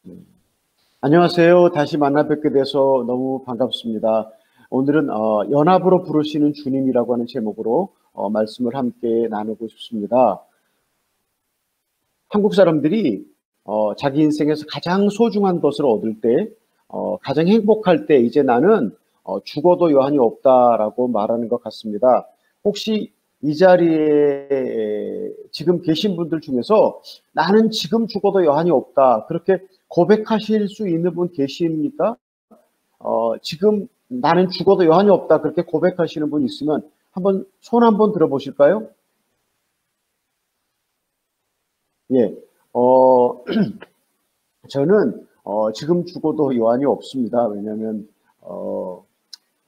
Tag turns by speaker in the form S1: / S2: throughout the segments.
S1: 음. 안녕하세요. 다시 만나 뵙게 돼서 너무 반갑습니다. 오늘은 연합으로 부르시는 주님이라고 하는 제목으로 말씀을 함께 나누고 싶습니다. 한국 사람들이 자기 인생에서 가장 소중한 것을 얻을 때, 가장 행복할 때 이제 나는 죽어도 여한이 없다라고 말하는 것 같습니다. 혹시 이 자리에 지금 계신 분들 중에서 나는 지금 죽어도 여한이 없다, 그렇게 고백하실 수 있는 분 계십니까? 지금 나는 죽어도 여한이 없다, 그렇게 고백하시는 분 있으면 한번 손 한번 들어보실까요? 예. 저는 지금 죽어도 여한이 없습니다. 왜냐하면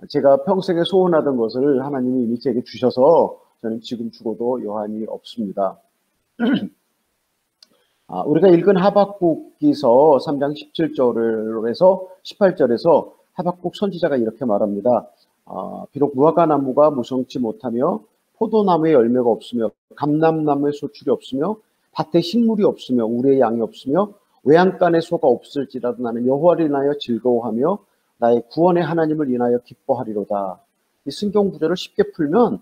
S1: 제가 평생에 소원하던 것을 하나님이 이미 제게 주셔서 저는 지금 죽어도 여한이 없습니다. 우리가 읽은 하박국기서 3장 17절에서 18절에서 하박국 선지자가 이렇게 말합니다. 비록 무화과 나무가 무성치 못하며 포도나무에 열매가 없으며 감람나무에 소출이 없으며 밭에 식물이 없으며 우리의 양이 없으며 외양간에 소가 없을지라도 나는 여호와를 인하여 즐거워하며 나의 구원의 하나님을 인하여 기뻐하리로다. 이 성경 구절을 쉽게 풀면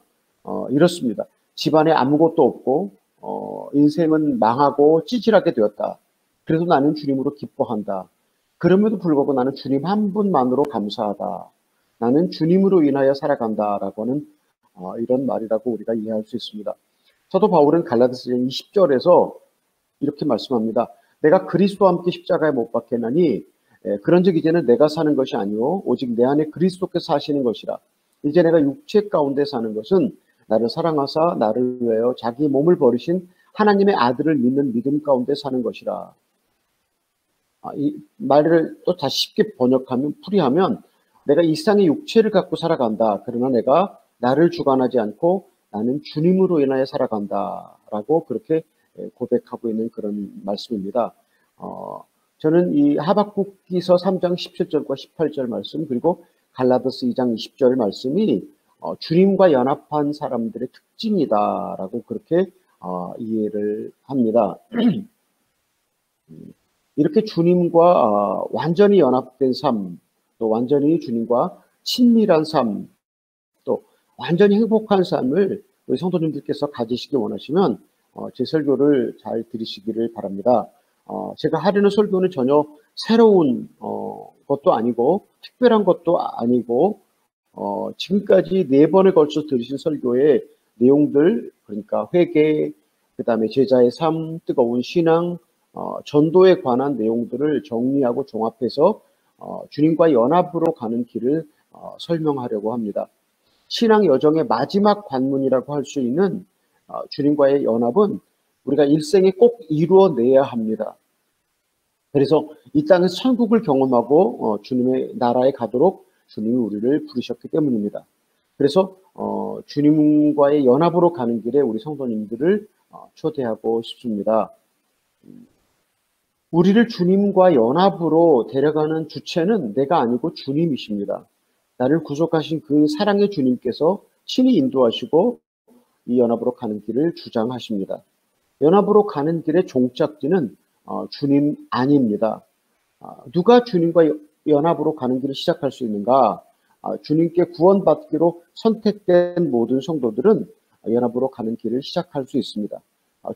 S1: 이렇습니다. 집안에 아무것도 없고 인생은 망하고 찌질하게 되었다. 그래도 나는 주님으로 기뻐한다. 그럼에도 불구하고 나는 주님 한 분만으로 감사하다. 나는 주님으로 인하여 살아간다라고 하는 이런 말이라고 우리가 이해할 수 있습니다. 사도 바울은 갈라디아서 20절에서 이렇게 말씀합니다. 내가 그리스도와 함께 십자가에 못 박혔나니 그런즉 이제는 내가 사는 것이 아니요 오직 내 안에 그리스도께서 사시는 것이라. 이제 내가 육체 가운데 사는 것은 나를 사랑하사 나를 위하여 자기 몸을 버리신 하나님의 아들을 믿는 믿음 가운데 사는 것이라. 이 말을 또 다시 쉽게 번역하면 풀이하면 내가 이 세상의 육체를 갖고 살아간다. 그러나 내가 나를 주관하지 않고 나는 주님으로 인하여 살아간다라고 그렇게 고백하고 있는 그런 말씀입니다. 저는 이 하박국기서 3장 17절과 18절 말씀 그리고 갈라디아서 2장 20절 말씀이 주님과 연합한 사람들의 특징이다라고 그렇게 이해를 합니다. 이렇게 주님과 완전히 연합된 삶, 또 완전히 주님과 친밀한 삶, 또 완전히 행복한 삶을 우리 성도님들께서 가지시기 원하시면 제 설교를 잘 들으시기를 바랍니다. 제가 하려는 설교는 전혀 새로운 것도 아니고 특별한 것도 아니고 지금까지 4번에 걸쳐 들으신 설교의 내용들, 그러니까 회개, 그 다음에 제자의 삶, 뜨거운 신앙, 전도에 관한 내용들을 정리하고 종합해서 주님과 연합으로 가는 길을 설명하려고 합니다. 신앙 여정의 마지막 관문이라고 할 수 있는 주님과의 연합은 우리가 일생에 꼭 이루어내야 합니다. 그래서 이 땅에서 천국을 경험하고 주님의 나라에 가도록 주님이 우리를 부르셨기 때문입니다. 그래서 주님과의 연합으로 가는 길에 우리 성도님들을 초대하고 싶습니다. 우리를 주님과 연합으로 데려가는 주체는 내가 아니고 주님이십니다. 나를 구속하신 그 사랑의 주님께서 친히 인도하시고 이 연합으로 가는 길을 주장하십니다. 연합으로 가는 길의 종착지는 주님 아닙니다. 누가 주님과 연합으로 가는 길을 시작할 수 있는가? 주님께 구원받기로 선택된 모든 성도들은 연합으로 가는 길을 시작할 수 있습니다.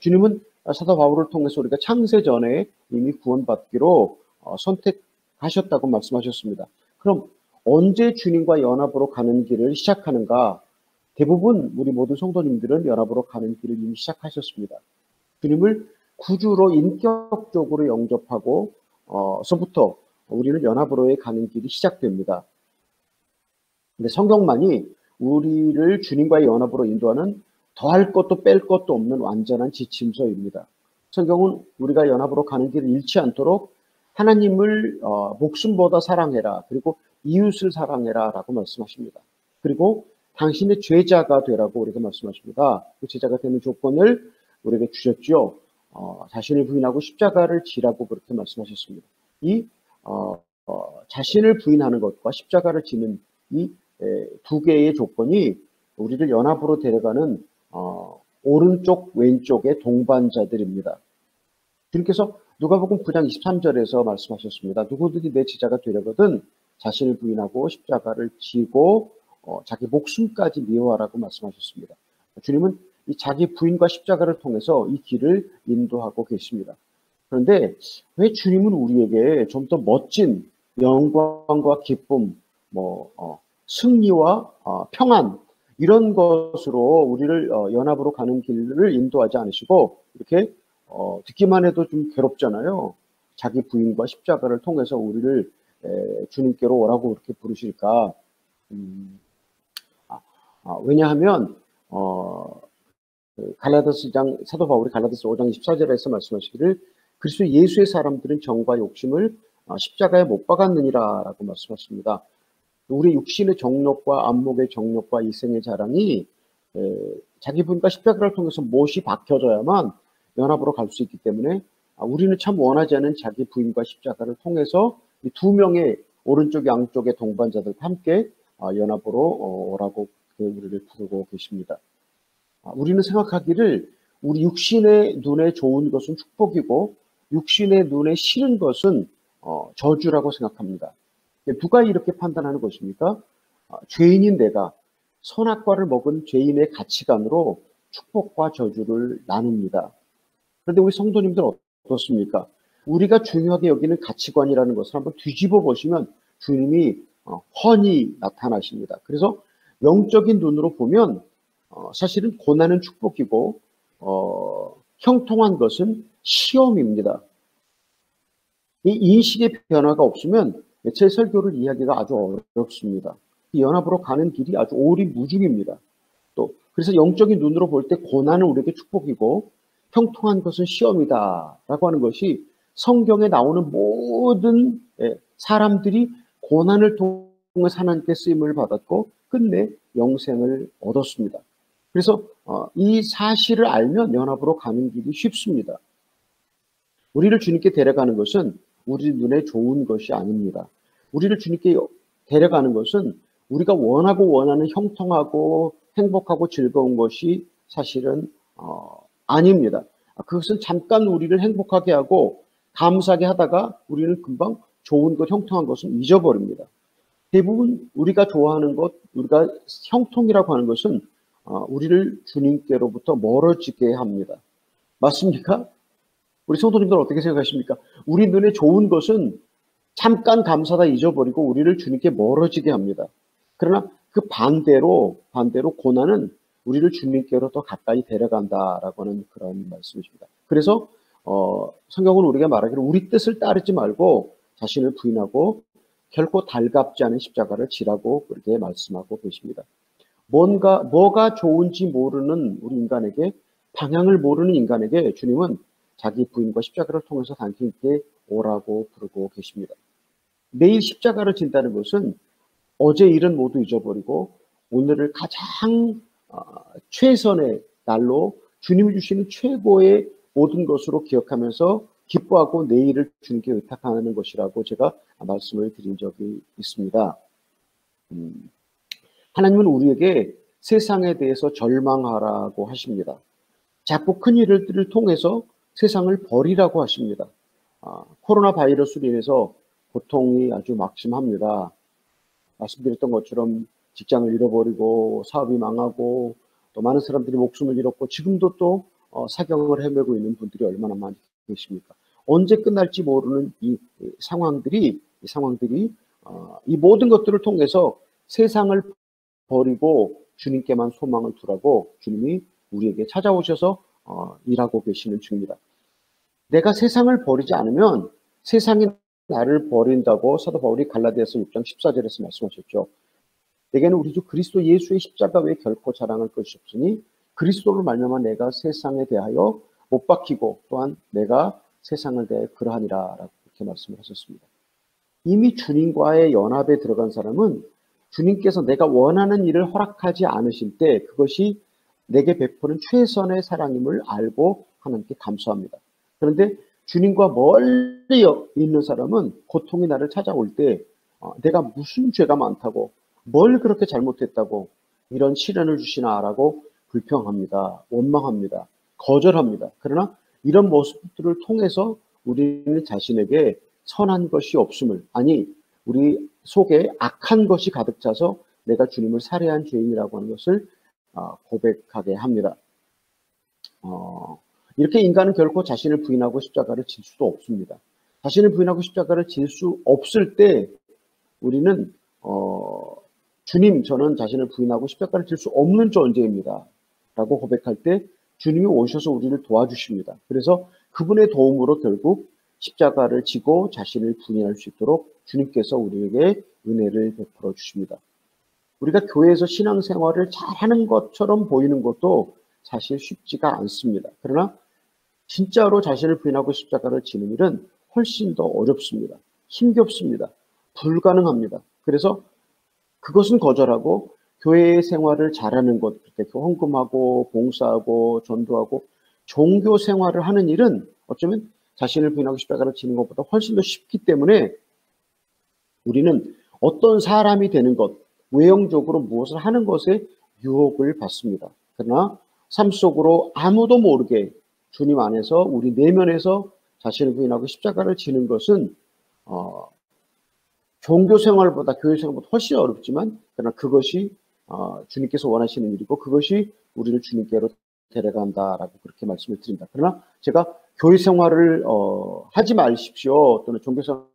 S1: 주님은 사도 바울을 통해서 우리가 창세 전에 이미 구원받기로 선택하셨다고 말씀하셨습니다. 그럼 언제 주님과 연합으로 가는 길을 시작하는가? 대부분 우리 모든 성도님들은 연합으로 가는 길을 이미 시작하셨습니다. 주님을 구주로 인격적으로 영접하고 서부터 우리는 연합으로의 가는 길이 시작됩니다. 근데 성경만이 우리를 주님과의 연합으로 인도하는 더할 것도 뺄 것도 없는 완전한 지침서입니다. 성경은 우리가 연합으로 가는 길을 잃지 않도록 하나님을 목숨보다 사랑해라, 그리고 이웃을 사랑해라 라고 말씀하십니다. 그리고 당신의 제자가 되라고 우리가 말씀하십니다. 그 제자가 되는 조건을 우리에게 주셨죠. 자신을 부인하고 십자가를 지라고 그렇게 말씀하셨습니다. 이 자신을 부인하는 것과 십자가를 지는 이 두 개의 조건이 우리를 연합으로 데려가는 오른쪽 왼쪽의 동반자들입니다. 주님께서 누가복음 9장 23절에서 말씀하셨습니다. 누구든지 내 제자가 되려거든 자신을 부인하고 십자가를 지고 자기 목숨까지 미워하라고 말씀하셨습니다. 주님은 이 자기 부인과 십자가를 통해서 이 길을 인도하고 계십니다. 그런데 왜 주님은 우리에게 좀 더 멋진 영광과 기쁨, 승리와 평안 이런 것으로 우리를 연합으로 가는 길을 인도하지 않으시고 이렇게 듣기만 해도 좀 괴롭잖아요. 자기 부인과 십자가를 통해서 우리를 주님께로 오라고 그렇게 부르실까? 왜냐하면 갈라디아서 사도 바울이 갈라디아서 5장 24절에서 말씀하시기를 그리스도 예수의 사람들은 정과 욕심을 십자가에 못 박았느니라라고 말씀하십니다. 우리 육신의 정욕과 안목의 정욕과 이생의 자랑이 자기 분과 십자가를 통해서 못이 박혀져야만 연합으로 갈 수 있기 때문에 우리는 참 원하지 않은 자기 부인과 십자가를 통해서 이 두 명의 오른쪽 양쪽의 동반자들과 함께 연합으로 오라고 우리를 부르고 계십니다. 우리는 생각하기를 우리 육신의 눈에 좋은 것은 축복이고 육신의 눈에 싫은 것은 저주라고 생각합니다. 누가 이렇게 판단하는 것입니까? 죄인인 내가 선악과를 먹은 죄인의 가치관으로 축복과 저주를 나눕니다. 그런데 우리 성도님들 어떻습니까? 우리가 중요하게 여기는 가치관이라는 것을 한번 뒤집어 보시면 주님이 훤히 나타나십니다. 그래서 영적인 눈으로 보면 사실은 고난은 축복이고 형통한 것은 시험입니다. 이 인식의 변화가 없으면 제 설교를 이해하기가 아주 어렵습니다. 이 연합으로 가는 길이 아주 오리무중입니다. 또 그래서 영적인 눈으로 볼 때 고난은 우리에게 축복이고 형통한 것은 시험이다라고 하는 것이 성경에 나오는 모든 사람들이 고난을 통해서 하나님께 쓰임을 받았고 끝내 영생을 얻었습니다. 그래서 이 사실을 알면 연합으로 가는 길이 쉽습니다. 우리를 주님께 데려가는 것은 우리 눈에 좋은 것이 아닙니다. 우리를 주님께 데려가는 것은 우리가 원하고 원하는 형통하고 행복하고 즐거운 것이 사실은 아닙니다. 그것은 잠깐 우리를 행복하게 하고 감사하게 하다가 우리는 금방 좋은 것, 형통한 것을 잊어버립니다. 대부분 우리가 좋아하는 것, 우리가 형통이라고 하는 것은 우리를 주님께로부터 멀어지게 합니다. 맞습니까? 우리 성도님들 어떻게 생각하십니까? 우리 눈에 좋은 것은 잠깐 감사다 잊어버리고 우리를 주님께 멀어지게 합니다. 그러나 그 반대로 고난은 우리를 주님께로 더 가까이 데려간다라고 하는 그런 말씀이십니다. 그래서 성경은 우리가 말하기를 우리 뜻을 따르지 말고 자신을 부인하고 결코 달갑지 않은 십자가를 지라고 그렇게 말씀하고 계십니다. 뭐가 좋은지 모르는 우리 인간에게, 방향을 모르는 인간에게 주님은 자기 부인과 십자가를 통해서 당신께 오라고 부르고 계십니다. 매일 십자가를 진다는 것은 어제 일은 모두 잊어버리고 오늘을 가장 최선의 날로 주님이 주시는 최고의 모든 것으로 기억하면서 기뻐하고 내일을 주님께 의탁하는 것이라고 제가 말씀을 드린 적이 있습니다. 하나님은 우리에게 세상에 대해서 절망하라고 하십니다. 자꾸 큰 일들을 통해서 세상을 버리라고 하십니다. 코로나 바이러스로 인해서 고통이 아주 막심합니다. 말씀드렸던 것처럼 직장을 잃어버리고 사업이 망하고 또 많은 사람들이 목숨을 잃었고 지금도 또 사경을 헤매고 있는 분들이 얼마나 많이 계십니까? 언제 끝날지 모르는 이 상황들이 이 모든 것들을 통해서 세상을 버리고 주님께만 소망을 두라고 주님이 우리에게 찾아오셔서 일하고 계시는 중입니다. 내가 세상을 버리지 않으면 세상이 나를 버린다고 사도 바울이 갈라디아서 6장 14절에서 말씀하셨죠. 내게는 우리 주 그리스도 예수의 십자가 외에 결코 자랑할 것이 없으니 그리스도로 말미암아 내가 세상에 대하여 못 박히고 또한 내가 세상을 대하여 그러하니라 라고 그렇게 말씀을 하셨습니다. 이미 주님과의 연합에 들어간 사람은 주님께서 내가 원하는 일을 허락하지 않으실 때 그것이 내게 베푸는 최선의 사랑임을 알고 하나님께 감사합니다. 그런데 주님과 멀리 있는 사람은 고통이 나를 찾아올 때 내가 무슨 죄가 많다고 뭘 그렇게 잘못했다고 이런 시련을 주시나라고 불평합니다. 원망합니다. 거절합니다. 그러나 이런 모습들을 통해서 우리는 자신에게 선한 것이 없음을, 아니 우리 속에 악한 것이 가득 차서 내가 주님을 살해한 죄인이라고 하는 것을 고백하게 합니다. 이렇게 인간은 결코 자신을 부인하고 십자가를 질 수도 없습니다. 자신을 부인하고 십자가를 질 수 없을 때 우리는 주님, 저는 자신을 부인하고 십자가를 질 수 없는 존재입니다 라고 고백할 때 주님이 오셔서 우리를 도와주십니다. 그래서 그분의 도움으로 결국 십자가를 지고 자신을 부인할 수 있도록 주님께서 우리에게 은혜를 베풀어 주십니다. 우리가 교회에서 신앙생활을 잘하는 것처럼 보이는 것도 사실 쉽지가 않습니다. 그러나 진짜로 자신을 부인하고 십자가를 지는 일은 훨씬 더 어렵습니다. 힘겹습니다. 불가능합니다. 그래서 그것은 거절하고 교회 생활을 잘하는 것, 그렇게 헌금하고 봉사하고 전도하고 종교 생활을 하는 일은 어쩌면 자신을 부인하고 십자가를 지는 것보다 훨씬 더 쉽기 때문에 우리는 어떤 사람이 되는 것, 외형적으로 무엇을 하는 것에 유혹을 받습니다. 그러나 삶 속으로 아무도 모르게 주님 안에서 우리 내면에서 자신을 부인하고 십자가를 지는 것은 종교 생활보다 교회 생활보다 훨씬 어렵지만 그러나 그것이 주님께서 원하시는 일이고 그것이 우리를 주님께로 데려간다라고 그렇게 말씀을 드립니다. 그러나 제가 교회 생활을 하지 마십시오 또는 종교 생활을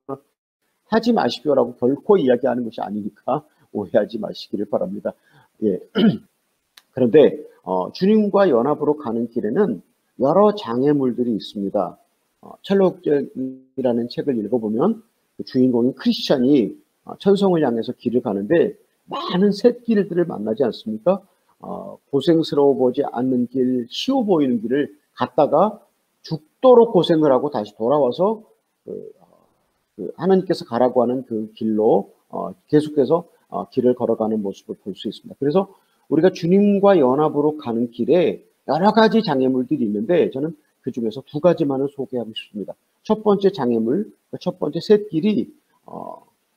S1: 하지 마십시오라고 결코 이야기하는 것이 아니니까 오해하지 마시기를 바랍니다. 예. 그런데 주님과 연합으로 가는 길에는 여러 장애물들이 있습니다. 첼로역전이라는 책을 읽어보면 그 주인공인 크리스찬이 천성을 향해서 길을 가는데 많은 샛길들을 만나지 않습니까? 고생스러워 보지 않는 길, 쉬워 보이는 길을 갔다가 죽도록 고생을 하고 다시 돌아와서 하나님께서 가라고 하는 그 길로 계속해서 길을 걸어가는 모습을 볼 수 있습니다. 그래서 우리가 주님과 연합으로 가는 길에 여러 가지 장애물들이 있는데 저는 그 중에서 두 가지만을 소개하고 싶습니다. 첫 번째 장애물, 첫 번째 샛길이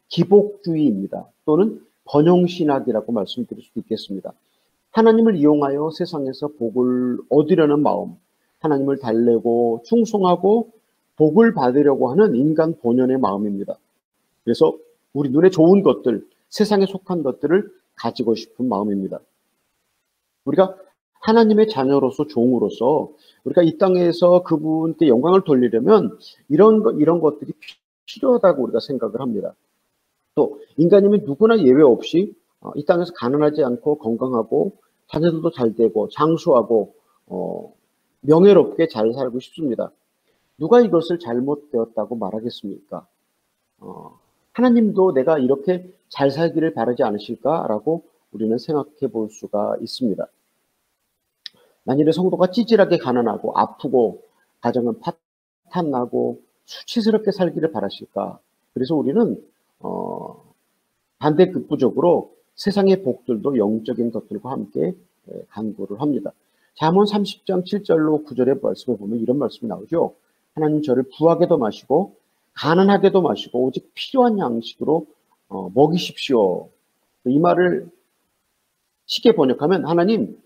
S1: 기복주의입니다. 또는 번영신학이라고 말씀드릴 수도 있겠습니다. 하나님을 이용하여 세상에서 복을 얻으려는 마음, 하나님을 달래고 충성하고 복을 받으려고 하는 인간 본연의 마음입니다. 그래서 우리 눈에 좋은 것들, 세상에 속한 것들을 가지고 싶은 마음입니다. 우리가 하나님의 자녀로서 종으로서 우리가 이 땅에서 그분께 영광을 돌리려면 이런 것들이 필요하다고 우리가 생각을 합니다. 또 인간이면 누구나 예외 없이 이 땅에서 가난하지 않고 건강하고 자녀들도 잘 되고 장수하고 명예롭게 잘 살고 싶습니다. 누가 이것을 잘못되었다고 말하겠습니까? 하나님도 내가 이렇게 잘 살기를 바라지 않으실까라고 우리는 생각해 볼 수가 있습니다. 만일에 성도가 찌질하게 가난하고 아프고 가정은 파탄나고 수치스럽게 살기를 바라실까? 그래서 우리는 반대급부적으로 세상의 복들도 영적인 것들과 함께 간구를 합니다. 잠언 30장 7절로 9절의 말씀을 보면 이런 말씀이 나오죠. 하나님 저를 부하게도 마시고 가난하게도 마시고 오직 필요한 양식으로 먹이십시오. 이 말을 쉽게 번역하면 하나님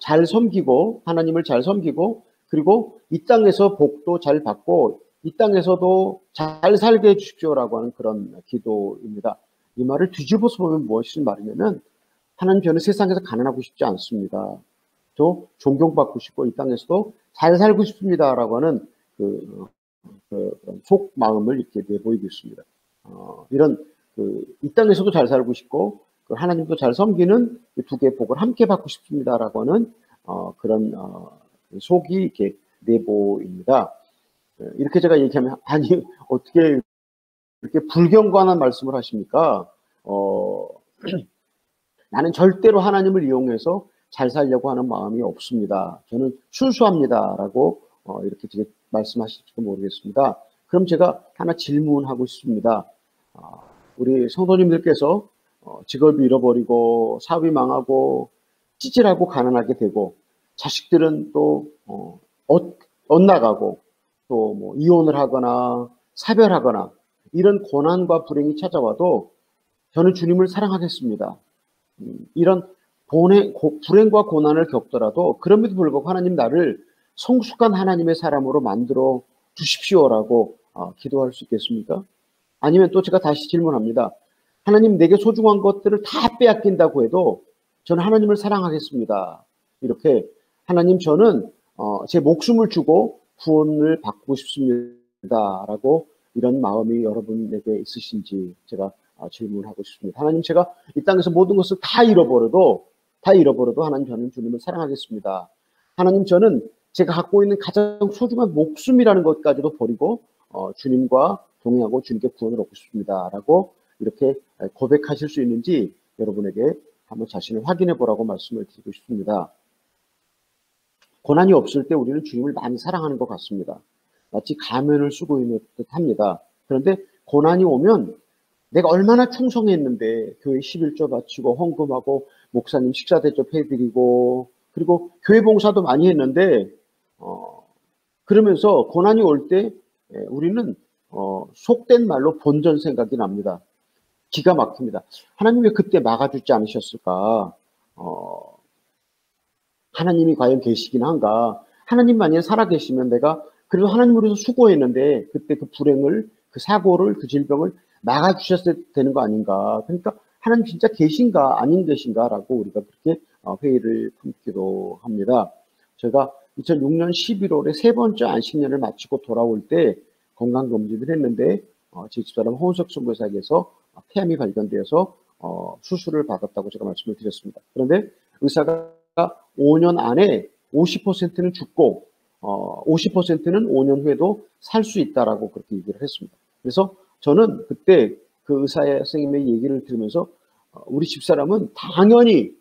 S1: 잘 섬기고 하나님을 잘 섬기고 그리고 이 땅에서 복도 잘 받고 이 땅에서도 잘 살게 해주십시오라고 하는 그런 기도입니다. 이 말을 뒤집어서 보면 무엇이 말이냐면 하나님 저는 세상에서 가난하고 싶지 않습니다. 저 존경받고 싶고 이 땅에서도 잘 살고 싶습니다라고 하는 속 마음을 이렇게 내보이고 있습니다. 이런 이 땅에서도 잘 살고 싶고 하나님도 잘 섬기는 두 개의 복을 함께 받고 싶습니다라고 하는 그런 속이 이렇게 내보입니다. 이렇게 제가 얘기하면 아니 어떻게 이렇게 불경건한 말씀을 하십니까? 나는 절대로 하나님을 이용해서 잘 살려고 하는 마음이 없습니다. 저는 순수합니다라고 이렇게 말씀하실지도 모르겠습니다. 그럼 제가 하나 질문하고 싶습니다. 우리 성도님들께서 직업을 잃어버리고 사업이 망하고 찌질하고 가난하게 되고 자식들은 또 엇나가고 또 뭐 이혼을 하거나 사별하거나 이런 고난과 불행이 찾아와도 저는 주님을 사랑하겠습니다. 이런 불행과 고난을 겪더라도 그럼에도 불구하고 하나님 나를 성숙한 하나님의 사람으로 만들어 주십시오라고 기도할 수 있겠습니까? 아니면 또 제가 다시 질문합니다. 하나님, 내게 소중한 것들을 다 빼앗긴다고 해도 저는 하나님을 사랑하겠습니다. 이렇게 하나님, 저는 제 목숨을 주고 구원을 받고 싶습니다라고 이런 마음이 여러분에게 있으신지 제가 질문하고 싶습니다. 하나님, 제가 이 땅에서 모든 것을 다 잃어버려도 하나님, 저는 주님을 사랑하겠습니다. 하나님, 저는 제가 갖고 있는 가장 소중한 목숨이라는 것까지도 버리고 주님과 동행하고 주님께 구원을 얻고 싶습니다라고 이렇게 고백하실 수 있는지 여러분에게 한번 자신을 확인해 보라고 말씀을 드리고 싶습니다. 고난이 없을 때 우리는 주님을 많이 사랑하는 것 같습니다. 마치 가면을 쓰고 있는 듯 합니다. 그런데 고난이 오면 내가 얼마나 충성했는데 교회 11조 바치고 헌금하고 목사님 식사 대접해드리고 그리고 교회 봉사도 많이 했는데 그러면서 고난이 올 때 우리는 속된 말로 본전 생각이 납니다. 기가 막힙니다. 하나님 왜 그때 막아주지 않으셨을까? 하나님이 과연 계시긴 한가? 하나님 만약에 살아계시면 내가 그래도 하나님을 위해서 수고했는데 그때 그 불행을, 그 사고를, 그 질병을 막아주셨어야 되는 거 아닌가? 그러니까 하나님 진짜 계신가 아닌 계신가라고 우리가 그렇게 회의를 품기도 합니다. 제가 2006년 11월에 세 번째 안식년을 마치고 돌아올 때 건강검진을 했는데 제 집사람 홍은석 선교사에게서 폐암이 발견되어서 수술을 받았다고 제가 말씀을 드렸습니다. 그런데 의사가 5년 안에 50%는 죽고 50%는 5년 후에도 살 수 있다라고 그렇게 얘기를 했습니다. 그래서 저는 그때 그 의사 선생님의 얘기를 들으면서 우리 집사람은 당연히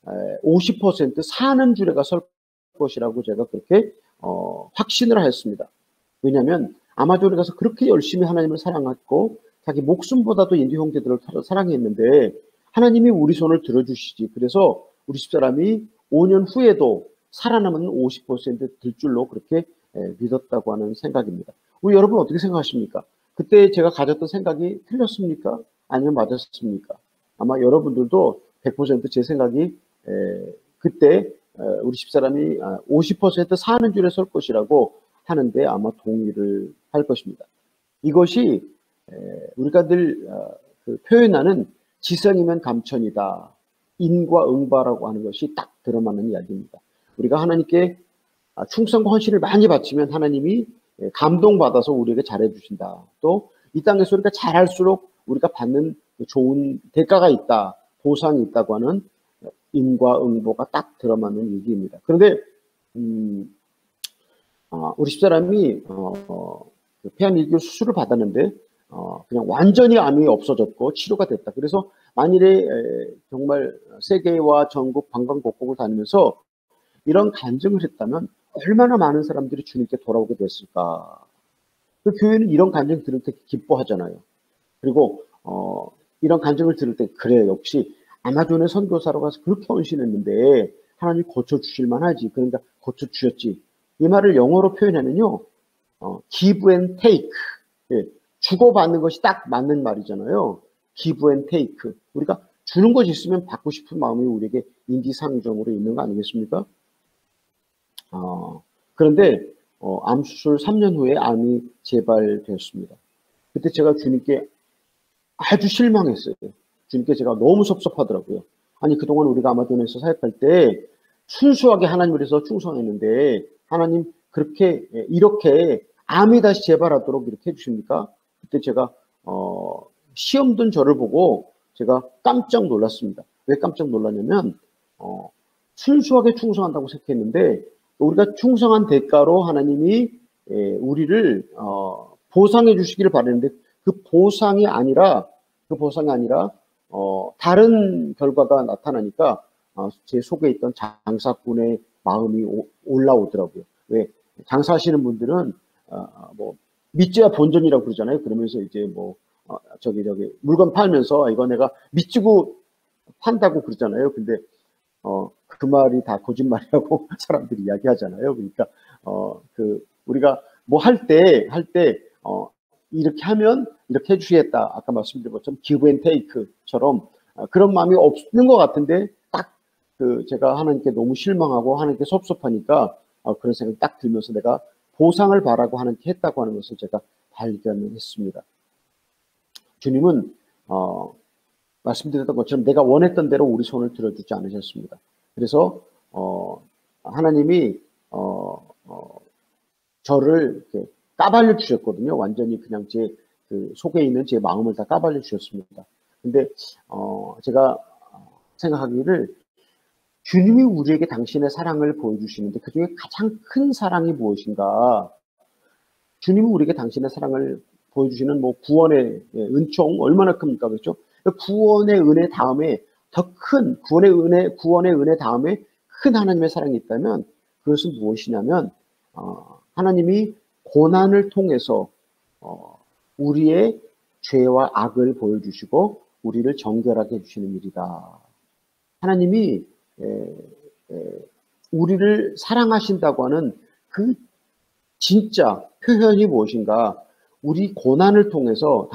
S1: 50% 사는 주례가 설 것이라고 제가 그렇게 확신을 하였습니다. 왜냐하면 아마존에 가서 그렇게 열심히 하나님을 사랑했고 자기 목숨보다도 인도 형제들을 사랑했는데 하나님이 우리 손을 들어주시지. 그래서 우리 집사람이 5년 후에도 살아남은 50%될 줄로 그렇게 믿었다고 하는 생각입니다. 우리 여러분 어떻게 생각하십니까? 그때 제가 가졌던 생각이 틀렸습니까? 아니면 맞았습니까? 아마 여러분들도 100%제 생각이 그때 우리 집사람이 50% 사는 줄에 설 것이라고 하는데 아마 동의를 할 것입니다. 이것이 우리가 늘 표현하는 지성이면 감천이다. 인과 응바라고 하는 것이 딱 들어맞는 이야기입니다. 우리가 하나님께 충성과 헌신을 많이 바치면 하나님이 감동받아서 우리에게 잘해주신다. 또 이 땅에서 우리가 잘할수록 우리가 받는 좋은 대가가 있다. 보상이 있다고 하는 인과 응보가 딱 들어맞는 얘기입니다. 그런데 우리 집사람이 폐암 1기 수술을 받았는데 그냥 완전히 암이 없어졌고 치료가 됐다. 그래서 만일에 정말 세계와 전국 방방곡곡을 다니면서 이런 간증을 했다면 얼마나 많은 사람들이 주님께 돌아오게 됐을까. 그 교회는 이런 간증 들을 때 기뻐하잖아요. 그리고 이런 간증을 들을 때 그래 역시 아마존의 선교사로 가서 그렇게 헌신했는데 하나님 고쳐주실 만하지. 그러니까 고쳐주셨지. 이 말을 영어로 표현하면요. give and take. 예, 주고받는 것이 딱 맞는 말이잖아요. give and take. 우리가 주는 것이 있으면 받고 싶은 마음이 우리에게 인지상정으로 있는 거 아니겠습니까? 그런데 암 수술 3년 후에 암이 재발되었습니다. 그때 제가 주님께 아주 실망했어요. 주님께 제가 너무 섭섭하더라고요. 아니 그동안 우리가 아마존에서 사역할 때 순수하게 하나님을 위해서 충성했는데 하나님 그렇게 이렇게 암이 다시 재발하도록 이렇게 해주십니까? 그때 제가 시험 든 저를 보고 제가 깜짝 놀랐습니다. 왜 깜짝 놀랐냐면 순수하게 충성한다고 생각했는데 우리가 충성한 대가로 하나님이 우리를 보상해 주시기를 바랬는데 그 보상이 아니라 다른 결과가 나타나니까 제 속에 있던 장사꾼의 마음이 올라오더라고요. 왜 장사하시는 분들은 뭐 믿져야 본전이라고 그러잖아요. 그러면서 이제 뭐 저기 물건 팔면서 이거 내가 믿지고 판다고 그러잖아요. 근데 그 말이 다 거짓말이라고 사람들이 이야기하잖아요. 그러니까 우리가 뭐 할 때 이렇게 하면 이렇게 해주시겠다. 아까 말씀드린 것처럼 give and take처럼 그런 마음이 없는 것 같은데 딱 제가 하나님께 너무 실망하고 하나님께 섭섭하니까 그런 생각이 딱 들면서 내가 보상을 바라고 했다고 하는 것을 제가 발견했습니다. 주님은 말씀드렸던 것처럼 내가 원했던 대로 우리 손을 들어주지 않으셨습니다. 그래서 하나님이 저를 이렇게 까발려 주셨거든요. 완전히 그냥 제 그 속에 있는 제 마음을 다 까발려 주셨습니다. 근데 제가 생각하기를 주님이 우리에게 당신의 사랑을 보여주시는데 그중에 가장 큰 사랑이 무엇인가? 주님이 우리에게 당신의 사랑을 보여주시는 뭐 구원의 은총 얼마나 큽니까? 그렇죠? 구원의 은혜 다음에 더 큰 구원의 은혜 다음에 큰 하나님의 사랑이 있다면 그것은 무엇이냐면 하나님이 고난을 통해서 우리의 죄와 악을 보여주시고 우리를 정결하게 해주시는 일이다. 하나님이 우리를 사랑하신다고 하는 그 진짜 표현이 무엇인가? 우리 고난을 통해서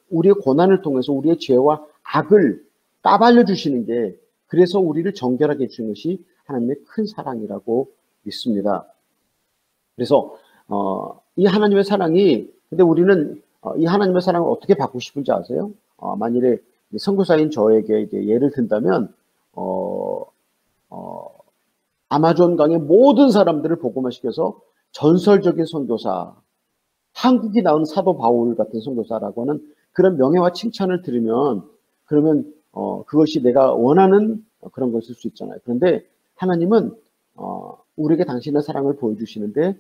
S1: 우리의 고난을 통해서 우리의 죄와 악을 까발려 주시는 게 그래서 우리를 정결하게 해주는 것이 하나님의 큰 사랑이라고 믿습니다. 그래서 이 하나님의 사랑이 근데 우리는 이 하나님의 사랑을 어떻게 받고 싶은지 아세요? 만일에 선교사인 저에게 이제 예를 든다면 아마존 강의 모든 사람들을 복음화 시켜서 전설적인 선교사, 한국이 낳은 사도 바울 같은 선교사라고 하는 그런 명예와 칭찬을 들으면 그러면 그것이 내가 원하는 그런 것일 수 있잖아요. 그런데 하나님은 우리에게 당신의 사랑을 보여주시는데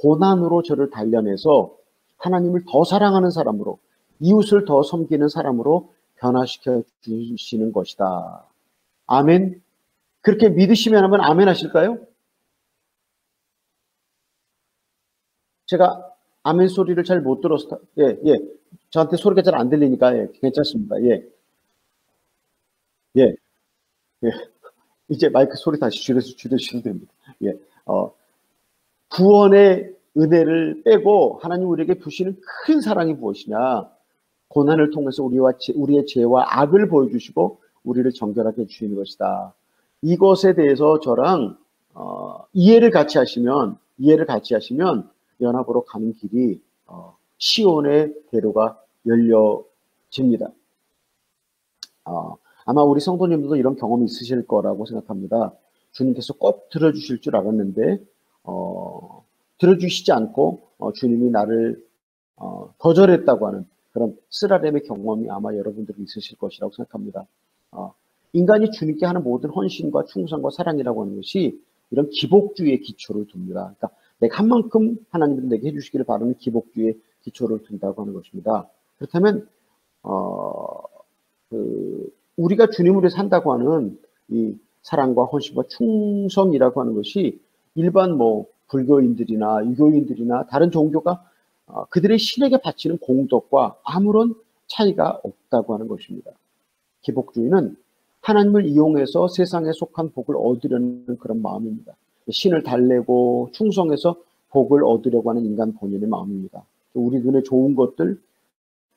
S1: 고난으로 저를 단련해서 하나님을 더 사랑하는 사람으로 이웃을 더 섬기는 사람으로 변화시켜 주시는 것이다. 아멘. 그렇게 믿으시면 한번 아멘 하실까요? 제가 아멘 소리를 잘 못 들어서 예. 저한테 소리가 잘 안 들리니까 괜찮습니다. 예. 이제 마이크 소리 다시 줄여주시면 됩니다. 예. 구원의 은혜를 빼고 하나님 우리에게 부시는 큰 사랑이 무엇이냐? 고난을 통해서 우리의 죄와 악을 보여주시고 우리를 정결하게 해주시는 것이다. 이것에 대해서 저랑 이해를 같이 하시면 연합으로 가는 길이 시온의 대로가 열려집니다. 아마 우리 성도님들도 이런 경험이 있으실 거라고 생각합니다. 주님께서 꼭 들어주실 줄 알았는데 들어주시지 않고 주님이 나를 거절했다고 하는 그런 쓰라림의 경험이 아마 여러분들이 있으실 것이라고 생각합니다. 인간이 주님께 하는 모든 헌신과 충성과 사랑이라고 하는 것이 이런 기복주의의 기초를 둡니다. 그러니까 내가 한 만큼 하나님은 내게 해주시기를 바라는 기복주의의 기초를 둔다고 하는 것입니다. 그렇다면 우리가 주님을 위해 산다고 하는 이 사랑과 헌신과 충성이라고 하는 것이 일반 뭐 불교인들이나 유교인들이나 다른 종교가 그들의 신에게 바치는 공덕과 아무런 차이가 없다고 하는 것입니다. 기복주의는 하나님을 이용해서 세상에 속한 복을 얻으려는 그런 마음입니다. 신을 달래고 충성해서 복을 얻으려고 하는 인간 본연의 마음입니다. 우리 눈에 좋은 것들,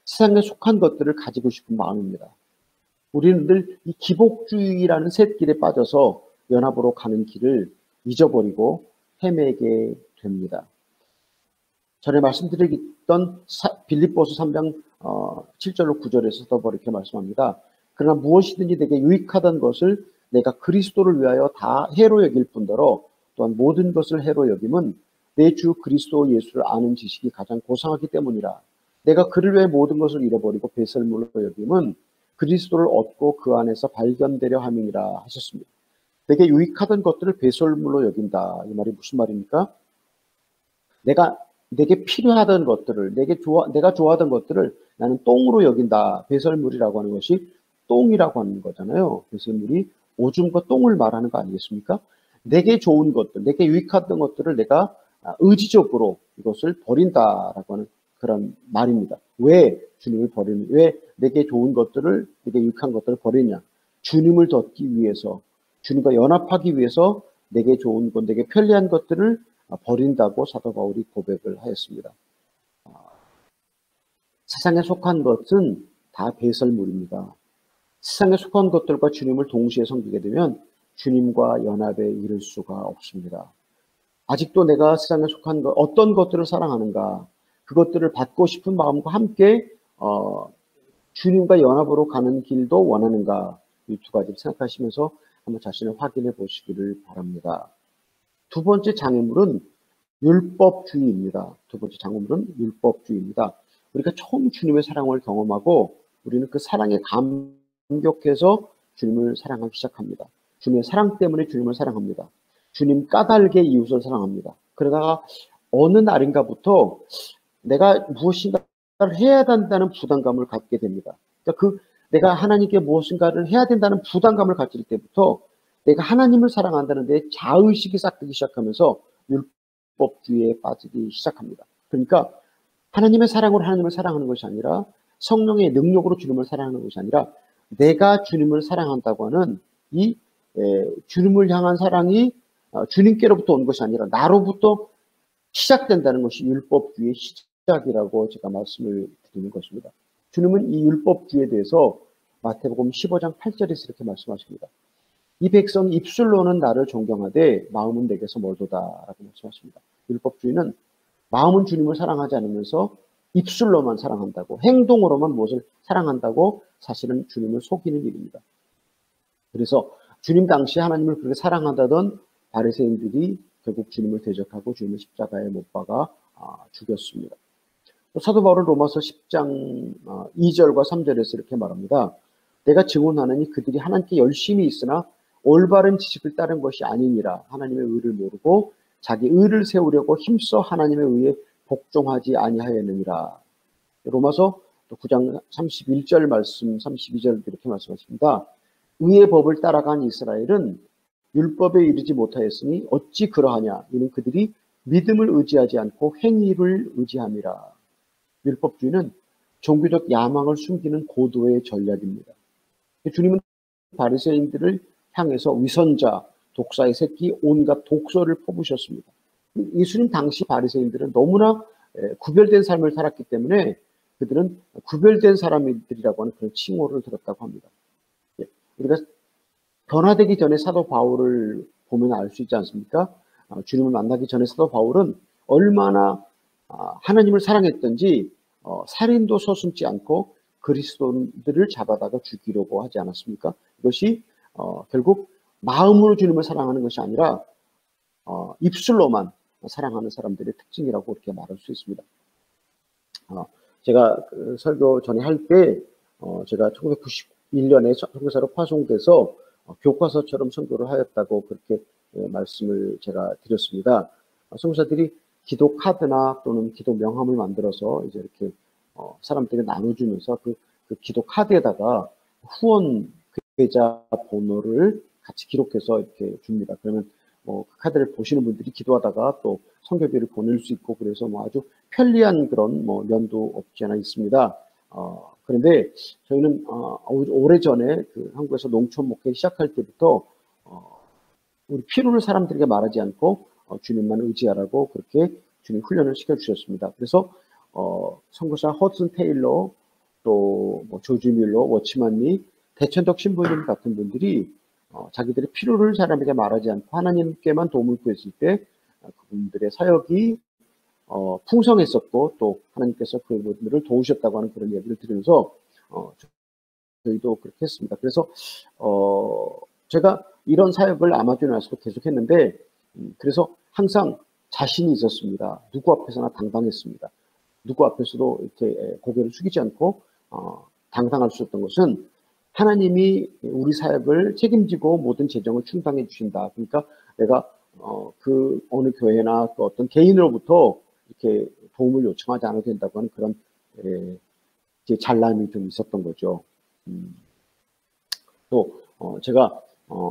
S1: 세상에 속한 것들을 가지고 싶은 마음입니다. 우리는 늘 이 기복주의라는 샛길에 빠져서 연합으로 가는 길을 잊어버리고 헤매게 됩니다. 전에 말씀드리던 빌립보서 3장 7절로 9절에서 더불어 이렇게 말씀합니다. 그러나 무엇이든지 내게 유익하던 것을 내가 그리스도를 위하여 다 해로 여길 뿐더러 또한 모든 것을 해로 여김은 내 주 그리스도 예수를 아는 지식이 가장 고상하기 때문이라. 내가 그를 위해 모든 것을 잃어버리고 배설물로 여김은 그리스도를 얻고 그 안에서 발견되려 함이니라 하셨습니다. 내게 유익하던 것들을 배설물로 여긴다. 이 말이 무슨 말입니까? 내게 필요하던 것들을, 내가 좋아하던 것들을 나는 똥으로 여긴다. 배설물이라고 하는 것이 똥이라고 하는 거잖아요. 배설물이 오줌과 똥을 말하는 거 아니겠습니까? 내게 좋은 것들, 내게 유익하던 것들을 내가 의지적으로 이것을 버린다라고 하는 그런 말입니다. 왜 주님을 왜 내게 좋은 것들을, 내게 유익한 것들을 버리냐? 주님을 덮기 위해서, 주님과 연합하기 위해서 내게 좋은 것, 내게 편리한 것들을 버린다고 사도 바울이 고백을 하였습니다. 세상에 속한 것은 다 배설물입니다. 세상에 속한 것들과 주님을 동시에 섬기게 되면 주님과 연합에 이를 수가 없습니다. 아직도 내가 세상에 속한 것, 어떤 것들을 사랑하는가, 그것들을 받고 싶은 마음과 함께 주님과 연합으로 가는 길도 원하는가, 이 두 가지를 생각하시면서 한번 자신을 확인해 보시기를 바랍니다. 두 번째 장애물은 율법주의입니다. 두 번째 장애물은 율법주의입니다. 우리가 처음 주님의 사랑을 경험하고 우리는 그 사랑에 감격해서 주님을 사랑하기 시작합니다. 주님의 사랑 때문에 주님을 사랑합니다. 주님 까닭에 이웃을 사랑합니다. 그러다가 어느 날인가부터 내가 무엇인가를 해야 된다는 부담감을 갖게 됩니다. 그러니까 내가 하나님께 무엇인가를 해야 된다는 부담감을 가질 때부터 내가 하나님을 사랑한다는 데 자의식이 싹트기 시작하면서 율법주의에 빠지기 시작합니다. 그러니까 하나님의 사랑으로 하나님을 사랑하는 것이 아니라 성령의 능력으로 주님을 사랑하는 것이 아니라 내가 주님을 사랑한다고 하는 이 주님을 향한 사랑이 주님께로부터 온 것이 아니라 나로부터 시작된다는 것이 율법주의의 시작이라고 제가 말씀을 드리는 것입니다. 주님은 이 율법주의에 대해서 마태복음 15장 8절에서 이렇게 말씀하십니다. 이 백성이 입술로는 나를 존경하되 마음은 내게서 멀도다라고 말씀하십니다. 율법주의는 마음은 주님을 사랑하지 않으면서 입술로만 사랑한다고, 행동으로만 무엇을 사랑한다고 사실은 주님을 속이는 일입니다. 그래서 주님 당시 하나님을 그렇게 사랑한다던 바리새인들이 결국 주님을 대적하고 주님을 십자가에 못 박아 죽였습니다. 사도 바울은 로마서 10장 2절과 3절에서 이렇게 말합니다. 내가 증언하느니 그들이 하나님께 열심히 있으나 올바른 지식을 따른 것이 아니니라. 하나님의 의를 모르고 자기 의를 세우려고 힘써 하나님의 의에 복종하지 아니하였느니라. 로마서 9장 31절 말씀 32절 이렇게 말씀하십니다. 의의 법을 따라간 이스라엘은 율법에 이르지 못하였으니 어찌 그러하냐. 이는 그들이 믿음을 의지하지 않고 행위를 의지함이라. 율법주의는 종교적 야망을 숨기는 고도의 전략입니다. 주님은 바리새인들을 향해서 위선자, 독사의 새끼, 온갖 독소를 퍼부으셨습니다. 예수님 당시 바리새인들은 너무나 구별된 삶을 살았기 때문에 그들은 구별된 사람들이라고 하는 그런 칭호를 들었다고 합니다. 우리가 변화되기 전에 사도 바울을 보면 알 수 있지 않습니까? 주님을 만나기 전에 사도 바울은 얼마나 하나님을 사랑했던지 살인도 서슴지 않고 그리스도인들을 잡아다가 죽이려고 하지 않았습니까? 이것이 결국 마음으로 주님을 사랑하는 것이 아니라 입술로만 사랑하는 사람들의 특징이라고 이렇게 말할 수 있습니다. 제가 그 설교 전에 할 때 제가 1991년에 선교사로 파송돼서 교과서처럼 선교를 하였다고 그렇게 말씀을 제가 드렸습니다. 선교사들이 기도 카드나 또는 기도 명함을 만들어서 이제 이렇게 사람들에게 나눠주면서 그 기도 카드에다가 후원 계좌 번호를 같이 기록해서 이렇게 줍니다. 그러면 그 카드를 보시는 분들이 기도하다가 또 선교비를 보낼 수 있고 그래서 아주 편리한 그런 면도 없지 않아 있습니다. 그런데 저희는 오래전에 한국에서 농촌 목회 시작할 때부터 우리 필요를 사람들에게 말하지 않고 주님만 의지하라고 그렇게 주님 훈련을 시켜주셨습니다. 그래서 선교사 허슨 테일러 또 조지 밀러, 워치만 리, 대천덕 신부님 같은 분들이 자기들의 필요를 사람에게 말하지 않고 하나님께만 도움을 구했을 때 그분들의 사역이 풍성했었고 또 하나님께서 그분들을 도우셨다고 하는 그런 얘기를 들으면서 저희도 그렇게 했습니다. 그래서 제가 이런 사역을 아마존에 와서 계속 했는데 그래서 항상 자신이 있었습니다. 누구 앞에서나 당당했습니다. 누구 앞에서도 이렇게 고개를 숙이지 않고 당당할 수 있었던 것은 하나님이 우리 사역을 책임지고 모든 재정을 충당해 주신다. 그러니까 내가 그 어느 교회나 또 어떤 개인으로부터 이렇게 도움을 요청하지 않아도 된다고 하는 그런 잘남이 좀 있었던 거죠. 또 제가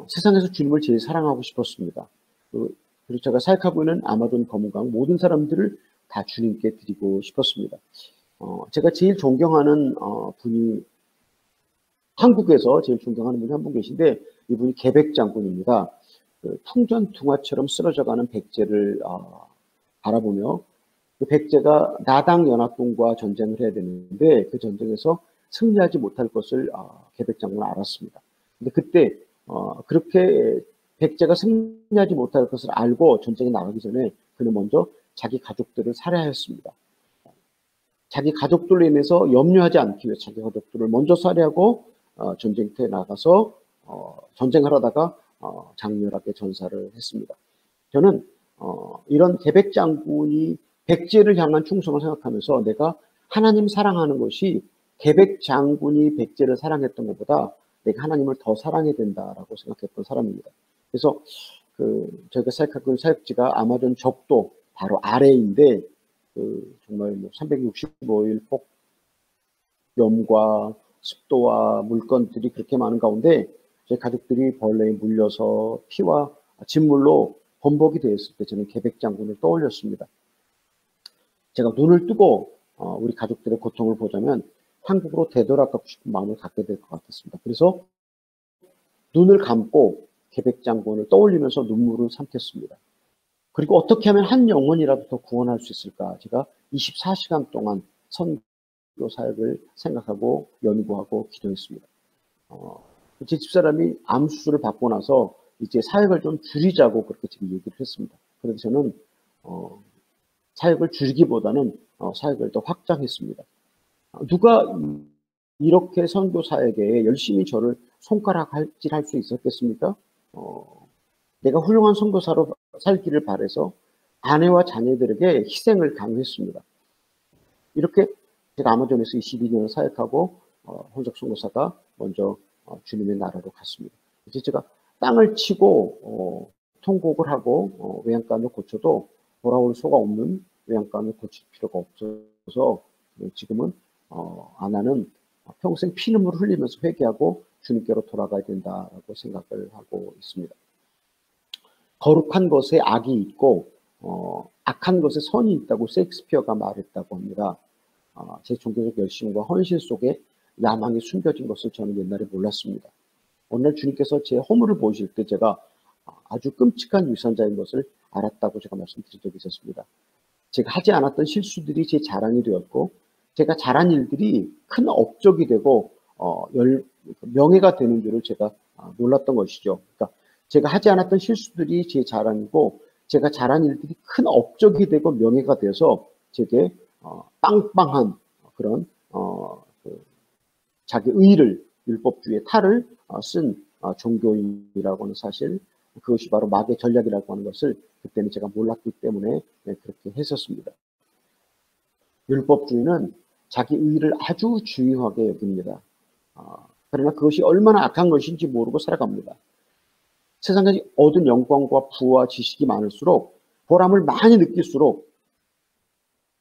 S1: 세상에서 주님을 제일 사랑하고 싶었습니다. 그리고 제가 사역하고 있는 아마존 검은강 모든 사람들을 다 주님께 드리고 싶었습니다. 제가 제일 존경하는 분이 한국에서 제일 존경하는 분이 한 분 계신데 이분이 계백 장군입니다. 풍전등화처럼 쓰러져가는 백제를 바라보며 그 백제가 나당 연합군과 전쟁을 해야 되는데 그 전쟁에서 승리하지 못할 것을 계백 장군은 알았습니다. 근데 그때 그렇게 백제가 승리하지 못할 것을 알고 전쟁에 나가기 전에 그는 먼저 자기 가족들을 살해하였습니다. 자기 가족들로 인해서 염려하지 않기 위해 자기 가족들을 먼저 살해하고 전쟁터에 나가서 전쟁을 하다가 장렬하게 전사를 했습니다. 저는 이런 계백 장군이 백제를 향한 충성을 생각하면서 내가 하나님 사랑하는 것이 계백 장군이 백제를 사랑했던 것보다 내가 하나님을 더 사랑해야 된다라고 생각했던 사람입니다. 그래서 저희가 사역하고 있는 사역지가 아마존 적도 바로 아래인데 정말 365일 폭염과 습도와 물건들이 그렇게 많은 가운데 제 가족들이 벌레에 물려서 피와 진물로 번복이 되었을 때 저는 계백 장군을 떠올렸습니다. 제가 눈을 뜨고 우리 가족들의 고통을 보자면 한국으로 되돌아가고 싶은 마음을 갖게 될 것 같았습니다. 그래서 눈을 감고 계백 장군을 떠올리면서 눈물을 삼켰습니다. 그리고 어떻게 하면 한 영혼이라도 더 구원할 수 있을까? 제가 24시간 동안 선교 사역을 생각하고 연구하고 기도했습니다. 제 집사람이 암 수술을 받고 나서 이제 사역을 좀 줄이자고 그렇게 지금 얘기를 했습니다. 그래서 저는 사역을 줄이기보다는 사역을 더 확장했습니다. 누가 이렇게 선교 사역에 열심히 저를 손가락질할 수 있었겠습니까? 내가 훌륭한 선교사로 살기를 바라서 아내와 자녀들에게 희생을 강요했습니다. 이렇게 제가 아마존에서 22년을 사역하고 혼적 선교사가 먼저 주님의 나라로 갔습니다. 이제 제가 땅을 치고 통곡을 하고 외양간을 고쳐도 돌아올 수가 없는 외양간을 고칠 필요가 없어서 지금은 아나는 평생 피눈물을 흘리면서 회개하고 주님께로 돌아가야 된다라고 생각을 하고 있습니다. 거룩한 것에 악이 있고 악한 것에 선이 있다고 셰익스피어가 말했다고 합니다. 제 종교적 열심과 헌신 속에 야망이 숨겨진 것을 저는 옛날에 몰랐습니다. 어느 날 주님께서 제 허물을 보실 때 제가 아주 끔찍한 유산자인 것을 알았다고 제가 말씀드린 적이 있었습니다. 제가 하지 않았던 실수들이 제 자랑이 되었고 제가 잘한 일들이 큰 업적이 되고 명예가 되는 줄을 제가 몰랐던 것이죠. 그러니까 제가 하지 않았던 실수들이 제 자랑이고 제가 잘한 일들이 큰 업적이 되고 명예가 되어서 제게 빵빵한 그런 자기 의를 율법주의의 탈을 쓴 종교인이라고 하는 사실, 그것이 바로 마귀의 전략이라고 하는 것을 그때는 제가 몰랐기 때문에 그렇게 했었습니다. 율법주의는 자기 의를 아주 중요하게 여깁니다. 그러나 그것이 얼마나 악한 것인지 모르고 살아갑니다. 세상까지 얻은 영광과 부와 지식이 많을수록 보람을 많이 느낄수록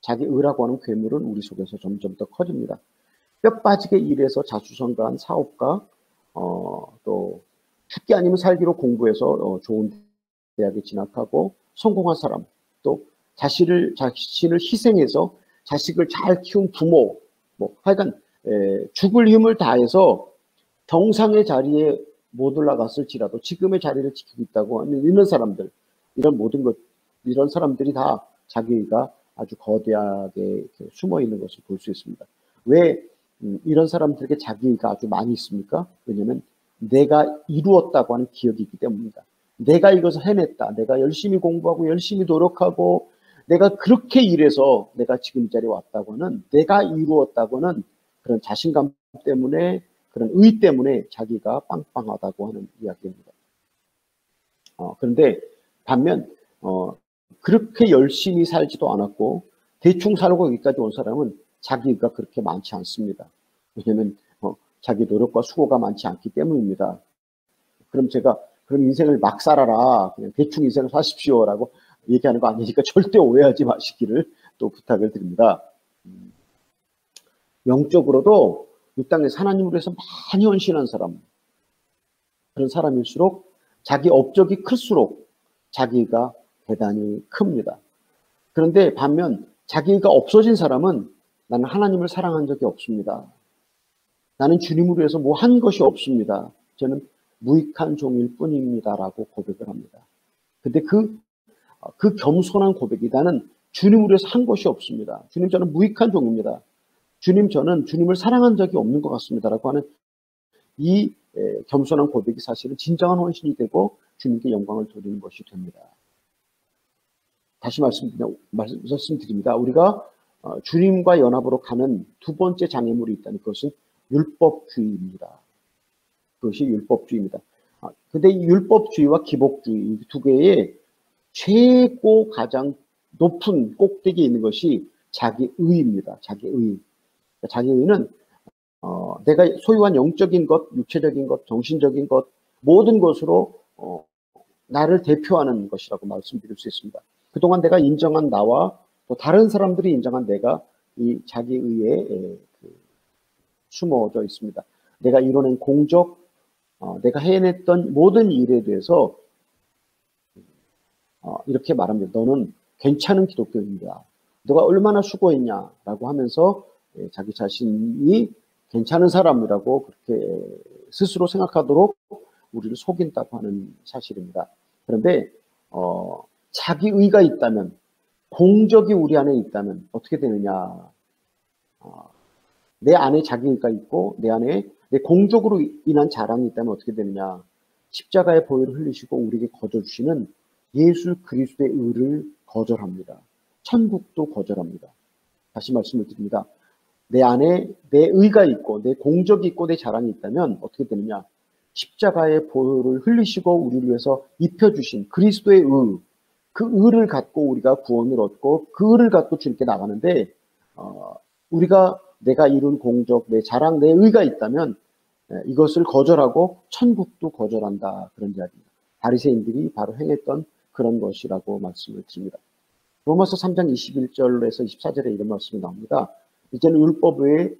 S1: 자기 의라고 하는 괴물은 우리 속에서 점점 더 커집니다. 뼈 빠지게 일해서 자수성가한 사업가, 또 죽기 아니면 살기로 공부해서 좋은 대학에 진학하고 성공한 사람, 또 자신을 희생해서 자식을 잘 키운 부모, 하여간 죽을 힘을 다해서 정상의 자리에 못 올라갔을지라도 지금의 자리를 지키고 있다고 하는 이런 사람들, 이런 사람들이 다 자기가 아주 거대하게 숨어 있는 것을 볼 수 있습니다. 왜 이런 사람들에게 자기가 아주 많이 있습니까? 왜냐하면 내가 이루었다고 하는 기억이 있기 때문입니다. 내가 이것을 해냈다. 내가 열심히 공부하고 열심히 노력하고 내가 그렇게 일해서 내가 지금 이 자리에 왔다고 하는, 내가 이루었다고 하는 그런 자신감 때문에, 그런 의 때문에 자기가 빵빵하다고 하는 이야기입니다. 그런데 반면 그렇게 열심히 살지도 않았고 대충 살고 여기까지 온 사람은 자기가 그렇게 많지 않습니다. 왜냐하면 자기 노력과 수고가 많지 않기 때문입니다. 그럼 제가 그럼 인생을 막 살아라, 그냥 대충 인생을 사십시오라고 얘기하는 거 아니니까 절대 오해하지 마시기를 또 부탁을 드립니다. 영적으로도 이 땅에서 하나님을 위해서 많이 헌신한 사람, 그런 사람일수록 자기 업적이 클수록 자기가 대단히 큽니다. 그런데 반면 자기가 없어진 사람은 나는 하나님을 사랑한 적이 없습니다. 나는 주님을 위해서 뭐 한 것이 없습니다. 저는 무익한 종일 뿐입니다라고 고백을 합니다. 근데 그 겸손한 고백이, 나는 주님을 위해서 한 것이 없습니다. 주님, 저는 무익한 종입니다. 주님, 저는 주님을 사랑한 적이 없는 것 같습니다라고 하는 이 겸손한 고백이 사실은 진정한 헌신이 되고 주님께 영광을 돌리는 것이 됩니다. 다시 말씀드립니다. 우리가 주님과 연합으로 가는 두 번째 장애물이 있다는 그것은 율법주의입니다. 그것이 율법주의입니다. 근데 이 율법주의와 기복주의 이 두 개의 최고 가장 높은 꼭대기에 있는 것이 자기의입니다. 자기의. 자기의는 내가 소유한 영적인 것, 육체적인 것, 정신적인 것 모든 것으로 나를 대표하는 것이라고 말씀드릴 수 있습니다. 그동안 내가 인정한 나와 또 다른 사람들이 인정한 내가 이 자기의에 숨어져 있습니다. 내가 이뤄낸 공적, 내가 해냈던 모든 일에 대해서 이렇게 말합니다. 너는 괜찮은 기독교인이다. 너가 얼마나 수고했냐라고 하면서 자기 자신이 괜찮은 사람이라고 그렇게 스스로 생각하도록 우리를 속인다고 하는 사실입니다. 그런데 자기의가 있다면, 공적이 우리 안에 있다면 어떻게 되느냐. 내 안에 자기의가 있고 내 안에 내 공적으로 인한 자랑이 있다면 어떻게 되느냐. 십자가의 보혈을 흘리시고 우리에게 거저주시는 예수 그리스도의 의를 거절합니다. 천국도 거절합니다. 다시 말씀을 드립니다. 내 안에 내 의가 있고 내 공적이 있고 내 자랑이 있다면 어떻게 되느냐. 십자가의 보혈을 흘리시고 우리를 위해서 입혀주신 그리스도의 의, 그 의를 갖고 우리가 구원을 얻고 그 의를 갖고 주님께 나가는데 우리가 내가 이룬 공적, 내 자랑, 내 의가 있다면 이것을 거절하고 천국도 거절한다. 그런 이야기입니다. 바리새인들이 바로 행했던 그런 것이라고 말씀을 드립니다. 로마서 3장 21절에서 24절에 이런 말씀이 나옵니다. 이제는 율법 외에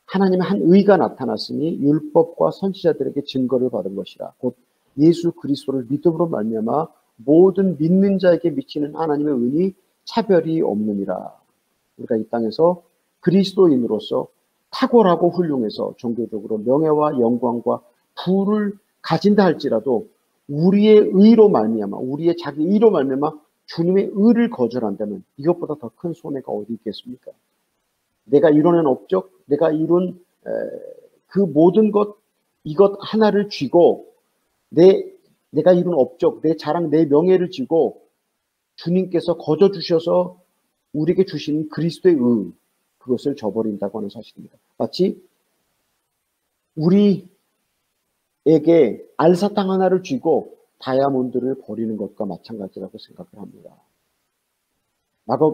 S1: 하나님의 한 의가 나타났으니 율법과 선지자들에게 증거를 받은 것이라. 곧 예수 그리스도를 믿음으로 말미암아 모든 믿는 자에게 미치는 하나님의 은이 차별이 없느니라. 우리가 이 땅에서 그리스도인으로서 탁월하고 훌륭해서 종교적으로 명예와 영광과 부를 가진다 할지라도 우리의 의로 말미암아, 우리의 자기 의로 말미암아 주님의 의를 거절한다면 이것보다 더 큰 손해가 어디 있겠습니까? 내가 이뤄낸 업적, 내가 이룬 그 모든 것, 이것 하나를 쥐고 내가 이룬 업적, 내 자랑, 내 명예를 쥐고 주님께서 거저 주셔서 우리에게 주신 그리스도의 의, 그것을 저버린다고 하는 사실입니다. 마치 우리에게 알사탕 하나를 쥐고 다이아몬드를 버리는 것과 마찬가지라고 생각을 합니다.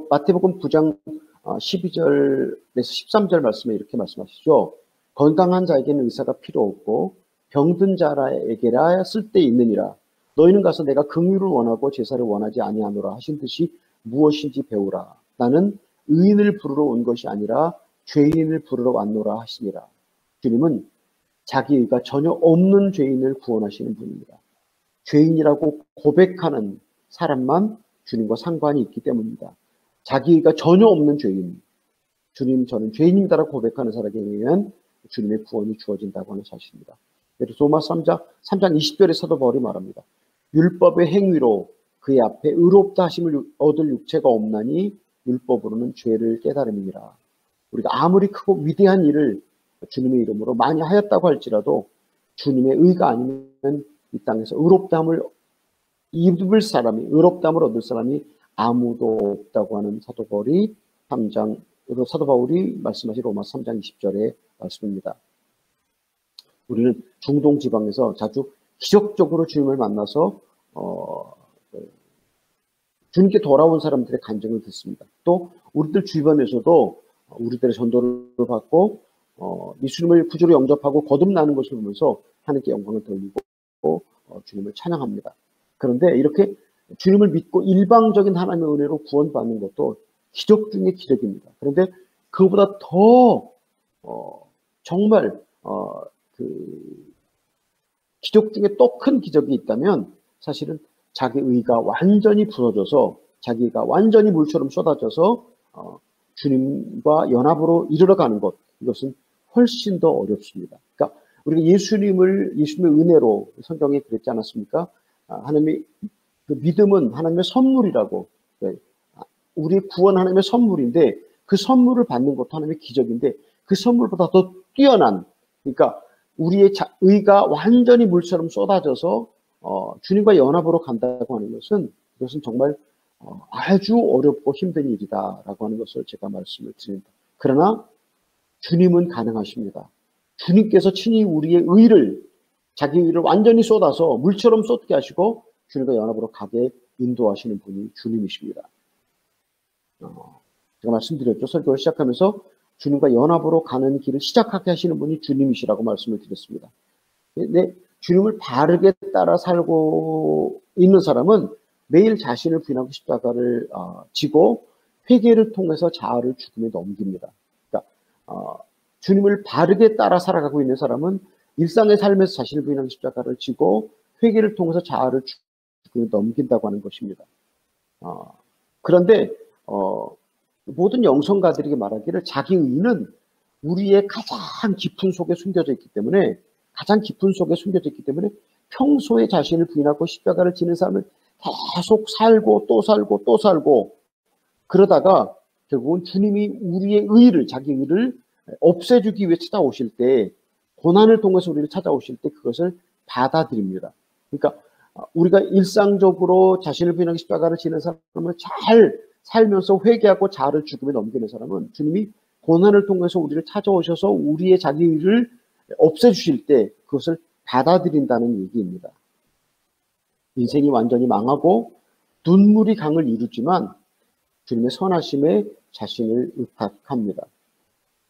S1: 마태복음 9장 12절에서 13절 말씀에 이렇게 말씀하시죠. 건강한 자에게는 의사가 필요 없고 병든 자에게라 쓸데 있느니라. 너희는 가서 내가 긍휼을 원하고 제사를 원하지 아니하노라 하신 듯이 무엇인지 배우라. 나는 의인을 부르러 온 것이 아니라 죄인을 부르러 왔노라 하시니라. 주님은 자기 의가 전혀 없는 죄인을 구원하시는 분입니다. 죄인이라고 고백하는 사람만 주님과 상관이 있기 때문입니다. 자기 의가 전혀 없는 죄인, 주님 저는 죄인입니다라고 고백하는 사람에게 의한 주님의 구원이 주어진다고 하는 사실입니다. 그래서 로마서 3장 20절에 사도 바울이 말합니다. 율법의 행위로 그의 앞에 의롭다 하심을 얻을 육체가 없나니 율법으로는 죄를 깨달음이니라. 우리가 아무리 크고 위대한 일을 주님의 이름으로 많이 하였다고 할지라도 주님의 의가 아니면 이 땅에서 의롭다함을 입을 사람이, 의롭다함을 얻을 사람이 아무도 없다고 하는 사도 바울이 말씀하신 로마서 3장 20절의 말씀입니다. 우리는 중동 지방에서 자주 기적적으로 주님을 만나서 주님께 돌아온 사람들의 간증을 듣습니다. 또 우리들 주변에서도 우리들의 전도를 받고 예수님을 구주로 영접하고 거듭나는 것을 보면서 하나님께 영광을 돌리고 주님을 찬양합니다. 그런데 이렇게 주님을 믿고 일방적인 하나님의 은혜로 구원받는 것도 기적 중의 기적입니다. 그런데 그거보다 더 정말 기적 중에 또 큰 기적이 있다면 사실은 자기 의가 완전히 부서져서 자기 의가 완전히 물처럼 쏟아져서 주님과 연합으로 이르러가는 것, 이것은 훨씬 더 어렵습니다. 그러니까 우리가 예수님의 은혜로 성경에 그랬지 않았습니까? 하나님의 그 믿음은 하나님의 선물이라고. 우리 구원 하나님의 선물인데 그 선물을 받는 것도 하나님의 기적인데 그 선물보다 더 뛰어난, 그러니까 우리의 의가 완전히 물처럼 쏟아져서 주님과 연합으로 간다고 하는 것은 이것은 정말 아주 어렵고 힘든 일이다라고 하는 것을 제가 말씀을 드립니다. 그러나 주님은 가능하십니다. 주님께서 친히 우리의 의를, 자기 의를 완전히 쏟아서 물처럼 쏟게 하시고 주님과 연합으로 가게 인도하시는 분이 주님이십니다. 제가 말씀드렸죠. 설교를 시작하면서 주님과 연합으로 가는 길을 시작하게 하시는 분이 주님이시라고 말씀을 드렸습니다. 근데 주님을 바르게 따라 살고 있는 사람은 매일 자신을 부인하고 십자가를 지고 회개를 통해서 자아를 죽음에 넘깁니다. 그러니까 주님을 바르게 따라 살아가고 있는 사람은 일상의 삶에서 자신을 부인하고 십자가를 지고 회개를 통해서 자아를 죽음에 넘긴다고 하는 것입니다. 그런데 모든 영성가들에게 말하기를 자기 의는 우리의 가장 깊은 속에 숨겨져 있기 때문에 평소에 자신을 부인하고 십자가를 지는 삶을 계속 살고 또 살고 또 살고 그러다가 결국은 주님이 우리의 의를, 자기 의를 없애주기 위해 찾아오실 때, 고난을 통해서 우리를 찾아오실 때 그것을 받아들입니다. 그러니까 우리가 일상적으로 자신을 부인하고 십자가를 지는 사람을 잘 살면서 회개하고 자아를 죽음에 넘기는 사람은 주님이 고난을 통해서 우리를 찾아오셔서 우리의 자기 의를 없애주실 때 그것을 받아들인다는 얘기입니다. 인생이 완전히 망하고 눈물이 강을 이루지만 주님의 선하심에 자신을 의탁합니다.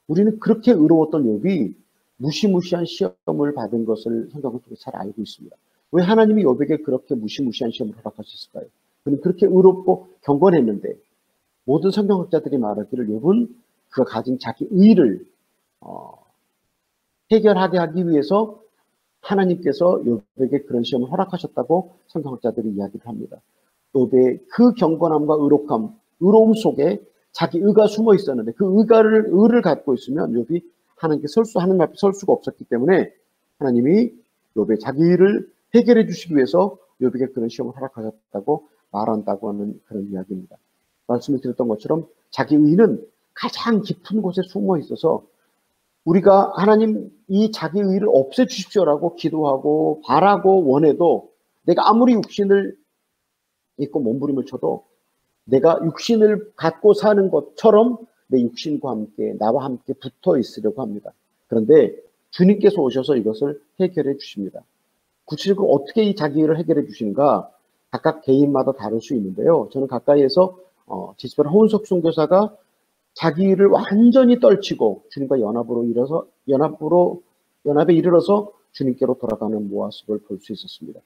S1: 우리는 그렇게 의로웠던 욥이 무시무시한 시험을 받은 것을 성경을 통해 잘 알고 있습니다. 왜 하나님이 욥에게 그렇게 무시무시한 시험을 허락하셨을까요? 그는 그렇게 의롭고 경건했는데 모든 성경학자들이 말하기를 욥은 그가 가진 자기 의를 해결하게 하기 위해서 하나님께서 욥에게 그런 시험을 허락하셨다고 성경학자들이 이야기를 합니다. 욥의 그 경건함과 의로움 속에 자기 의가 숨어 있었는데 그 의를 갖고 있으면 욥이 하나님 앞에 설 수가 없었기 때문에 하나님이 욥의 자기 의를 해결해 주시기 위해서 욥에게 그런 시험을 허락하셨다고 말한다고 하는 그런 이야기입니다. 말씀을 드렸던 것처럼 자기 의는 가장 깊은 곳에 숨어 있어서 우리가 하나님 이 자기 의를 없애주십시오라고 기도하고 바라고 원해도 내가 아무리 육신을 입고 몸부림을 쳐도 내가 육신을 갖고 사는 것처럼 내 육신과 함께 나와 함께 붙어 있으려고 합니다. 그런데 주님께서 오셔서 이것을 해결해 주십니다. 구체적으로 어떻게 이 자기 의를 해결해 주시는가 각각 개인마다 다를 수 있는데요. 저는 가까이에서 지지별 허은석 선교사가 자기 의를 완전히 떨치고 주님과 연합에 이르러서 주님께로 돌아가는 모습을 볼 수 있었습니다.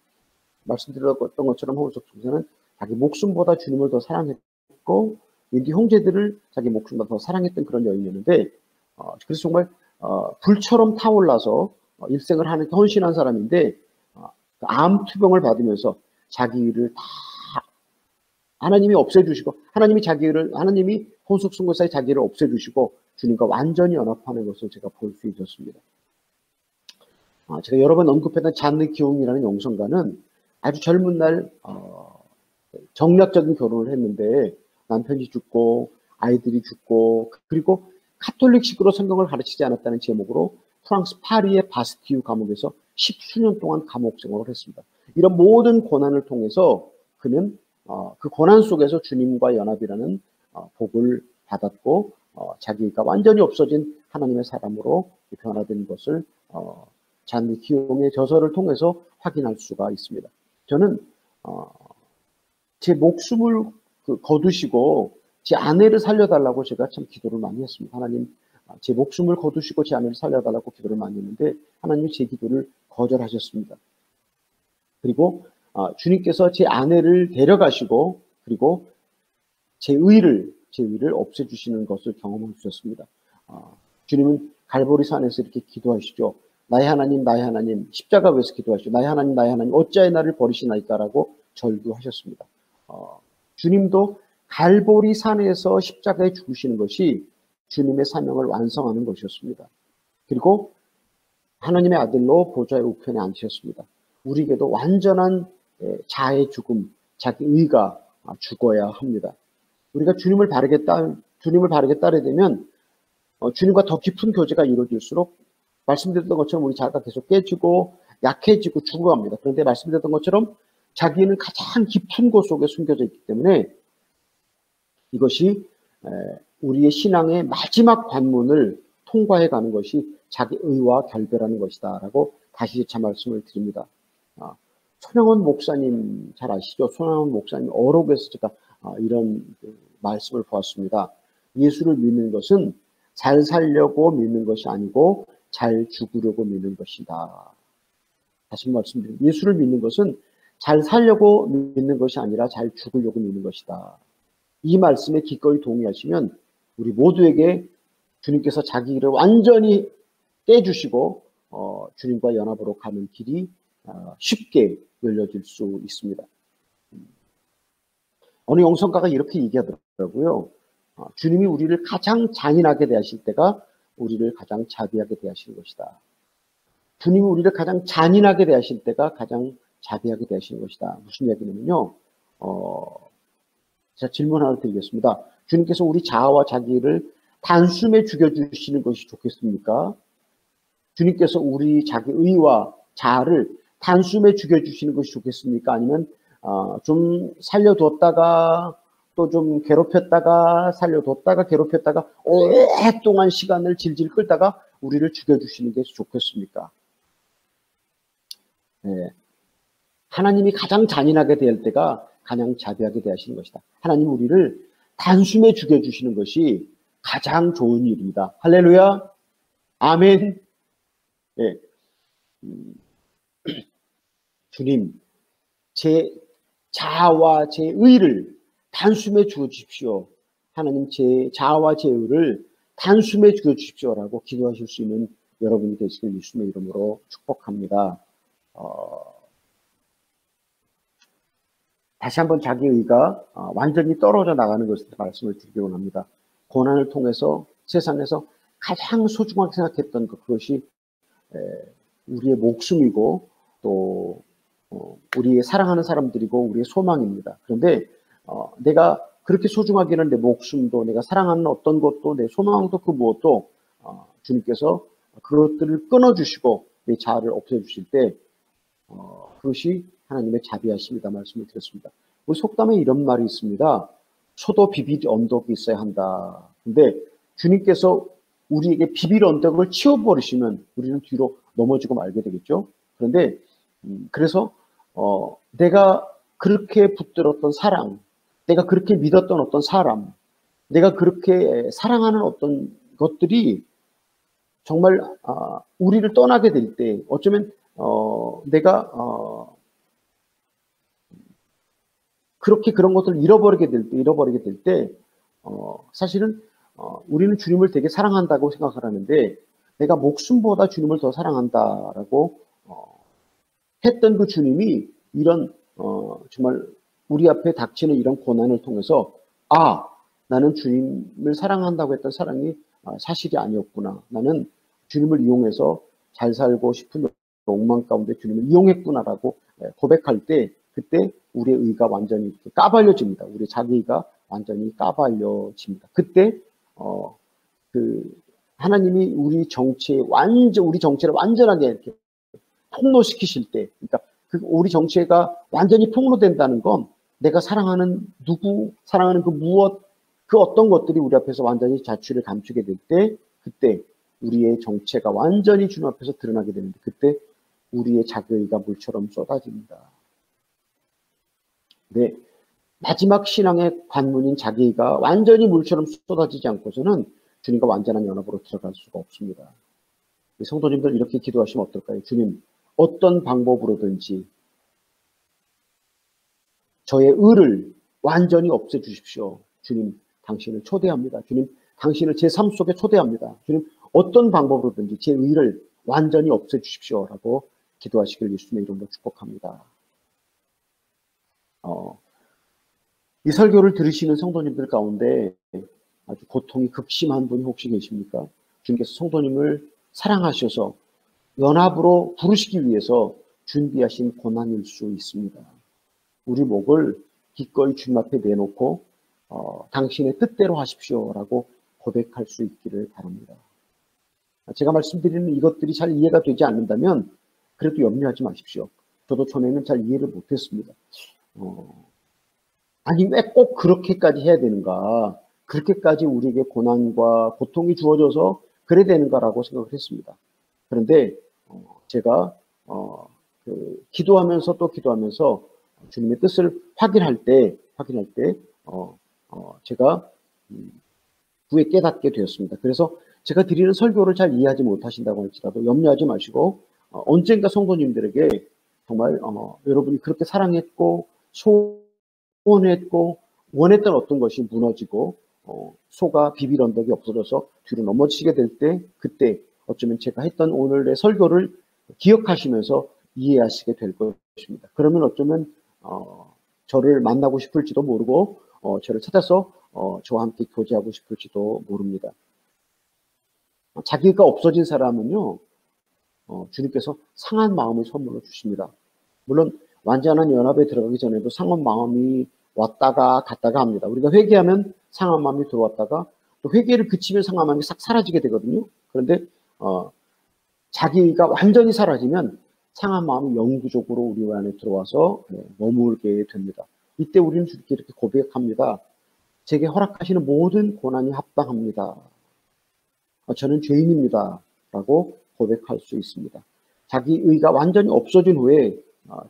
S1: 말씀드렸던 것처럼 허은석 선교사는 자기 목숨보다 주님을 더 사랑했고 윈디 형제들을 자기 목숨보다 더 사랑했던 그런 여인이었는데 그래서 정말 불처럼 타올라서 일생을 하나님께 헌신한 사람인데 암 투병을 받으면서 자기 의를 다 하나님이 없애주시고 하나님이 혼숙 선교사의 자기를 없애주시고 주님과 완전히 연합하는 것을 제가 볼 수 있었습니다. 제가 여러 번 언급했던 잔느 기용이라는 영성가는 아주 젊은 날 정략적인 결혼을 했는데 남편이 죽고 아이들이 죽고 그리고 카톨릭식으로 성경을 가르치지 않았다는 제목으로 프랑스 파리의 바스티유 감옥에서 10수년 동안 감옥 생활을 했습니다. 이런 모든 고난을 통해서 그는 그 고난 속에서 주님과 연합이라는 복을 받았고 자기가 완전히 없어진 하나님의 사람으로 변화된 것을 잔느 기용의 저서를 통해서 확인할 수가 있습니다. 저는 제 목숨을 거두시고 제 아내를 살려달라고 제가 참 기도를 많이 했습니다. 하나님, 제 목숨을 거두시고 제 아내를 살려달라고 기도를 많이 했는데 하나님이 제 기도를 거절하셨습니다. 그리고 주님께서 제 아내를 데려가시고 그리고 제 의를 없애주시는 것을 경험해 주셨습니다. 주님은 갈보리 산에서 이렇게 기도하시죠. 나의 하나님 십자가 위에서 기도하시죠. 나의 하나님 어찌하여 나를 버리시나이까라고 절규하셨습니다. 주님도 갈보리 산에서 십자가에 죽으시는 것이 주님의 사명을 완성하는 것이었습니다. 그리고 하나님의 아들로 보좌의 우편에 앉으셨습니다. 우리에게도 완전한 자아의 죽음, 자기 의가 죽어야 합니다. 우리가 주님을 바르게 따르게 되면 주님과 더 깊은 교제가 이루어질수록 말씀드렸던 것처럼 우리 자아가 계속 깨지고 약해지고 죽어갑니다. 그런데 말씀드렸던 것처럼 자기는 가장 깊은 곳 속에 숨겨져 있기 때문에 이것이 우리의 신앙의 마지막 관문을 통과해가는 것이 자기 의와 결별하는 것이다 라고 다시 제 말씀을 드립니다. 손영원 목사님 잘 아시죠? 손영원 목사님 어록에서 제가 이런 말씀을 보았습니다. 예수를 믿는 것은 잘 살려고 믿는 것이 아니고 잘 죽으려고 믿는 것이다. 다시 말씀드립니다. 예수를 믿는 것은 잘 살려고 믿는 것이 아니라 잘 죽으려고 믿는 것이다. 이 말씀에 기꺼이 동의하시면 우리 모두에게 주님께서 자기 길을 완전히 깨주시고 주님과 연합으로 가는 길이 쉽게 열려질 수 있습니다. 어느 영성가가 이렇게 얘기하더라고요. 주님이 우리를 가장 잔인하게 대하실 때가 우리를 가장 자비하게 대하시는 것이다. 주님이 우리를 가장 잔인하게 대하실 때가 가장 자비하게 대하시는 것이다. 무슨 이야기냐면요. 제가 질문 하나 드리겠습니다. 주님께서 우리 자아와 자기를 단숨에 죽여주시는 것이 좋겠습니까? 주님께서 우리 자기 의와 자아를 단숨에 죽여주시는 것이 좋겠습니까? 아니면 좀 살려뒀다가 또 좀 괴롭혔다가 살려뒀다가 괴롭혔다가 오랫동안 시간을 질질 끌다가 우리를 죽여주시는 게 좋겠습니까? 네. 하나님이 가장 잔인하게 대할 때가 가장 자비하게 대하시는 것이다. 하나님 우리를 단숨에 죽여주시는 것이 가장 좋은 일입니다. 할렐루야. 아멘. 네. 주님, 제 자아와 제 의를 단숨에 죽여주십시오. 하나님 제 자아와 제 의를 단숨에 죽여주십시오라고 기도하실 수 있는 여러분이 되시길 예수님의 이름으로 축복합니다. 다시 한번 자기 의가 완전히 떨어져 나가는 것을 말씀을 드리기 원합니다. 고난을 통해서 세상에서 가장 소중하게 생각했던 것, 그것이 우리의 목숨이고 또 우리의 사랑하는 사람들이고 우리의 소망입니다. 그런데 내가 그렇게 소중하기는 내 목숨도 내가 사랑하는 어떤 것도 내 소망도 그 무엇도 주님께서 그것들을 끊어주시고 내 자아를 없애주실 때 그것이 하나님의 자비하심이다 말씀을 드렸습니다. 우리 속담에 이런 말이 있습니다. 소도 비빌 언덕이 있어야 한다. 근데 주님께서 우리에게 비빌 언덕을 치워버리시면 우리는 뒤로 넘어지고 말게 되겠죠. 그런데 그래서 내가 그렇게 붙들었던 사랑, 내가 그렇게 믿었던 어떤 사람, 내가 그렇게 사랑하는 어떤 것들이 정말 우리를 떠나게 될 때 어쩌면 내가 그렇게 그런 것들을 잃어버리게 될 때 사실은 우리는 주님을 되게 사랑한다고 생각을 하는데 내가 목숨보다 주님을 더 사랑한다라고 했던 그 주님이 이런 정말 우리 앞에 닥치는 이런 고난을 통해서 나는 주님을 사랑한다고 했던 사랑이 사실이 아니었구나. 나는 주님을 이용해서 잘 살고 싶은 욕망 가운데 주님을 이용했구나라고 고백할 때 그때 우리의 의가 완전히 까발려집니다. 우리의 자기의가 완전히 까발려집니다. 그때 그 하나님이 우리 정체를 완전하게 이렇게 폭로시키실 때, 그러니까 우리 정체가 완전히 폭로된다는 건 내가 사랑하는 누구, 사랑하는 그 무엇, 그 어떤 것들이 우리 앞에서 완전히 자취를 감추게 될 때, 그때 우리의 정체가 완전히 주님 앞에서 드러나게 되는데, 그때 우리의 자기의가 물처럼 쏟아집니다. 네, 마지막 신앙의 관문인 자기의가 완전히 물처럼 쏟아지지 않고서는 주님과 완전한 연합으로 들어갈 수가 없습니다. 성도님들 이렇게 기도하시면 어떨까요? 주님, 어떤 방법으로든지 저의 의를 완전히 없애주십시오. 주님, 당신을 초대합니다. 주님, 당신을 제 삶 속에 초대합니다. 주님, 어떤 방법으로든지 제 의를 완전히 없애주십시오라고 기도하시길 예수님의 이름으로 축복합니다. 이 설교를 들으시는 성도님들 가운데 아주 고통이 극심한 분이 혹시 계십니까? 주님께서 성도님을 사랑하셔서 연합으로 부르시기 위해서 준비하신 고난일 수 있습니다. 우리 목을 기꺼이 주님 앞에 내놓고 당신의 뜻대로 하십시오라고 고백할 수 있기를 바랍니다. 제가 말씀드리는 이것들이 잘 이해가 되지 않는다면 그래도 염려하지 마십시오. 저도 전에는 잘 이해를 못했습니다. 아니 왜 꼭 그렇게까지 해야 되는가? 그렇게까지 우리에게 고난과 고통이 주어져서 그래야 되는가라고 생각을 했습니다. 그런데 제가 기도하면서 또 기도하면서 주님의 뜻을 확인할 때 제가 후에 깨닫게 되었습니다. 그래서 제가 드리는 설교를 잘 이해하지 못하신다고 할지라도 염려하지 마시고 언젠가 성도님들에게 정말 여러분이 그렇게 사랑했고 소원했고 원했던 어떤 것이 무너지고 소가 비빌 언덕이 없어져서 뒤로 넘어지게 될 때 그때 어쩌면 제가 했던 오늘의 설교를 기억하시면서 이해하시게 될 것입니다. 그러면 어쩌면 저를 만나고 싶을지도 모르고 저를 찾아서 저와 함께 교제하고 싶을지도 모릅니다. 자기가 없어진 사람은요, 주님께서 상한 마음을 선물로 주십니다. 물론 완전한 연합에 들어가기 전에도 상한 마음이 왔다가 갔다가 합니다. 우리가 회개하면 상한 마음이 들어왔다가 또 회개를 그치면 상한 마음이 싹 사라지게 되거든요. 그런데 자기가 완전히 사라지면 상한 마음이 영구적으로 우리 안에 들어와서 머물게 됩니다. 이때 우리는 주님께 이렇게 고백합니다. 제게 허락하시는 모든 고난이 합당합니다. 저는 죄인입니다. 라고 고백할 수 있습니다. 자기 의가 완전히 없어진 후에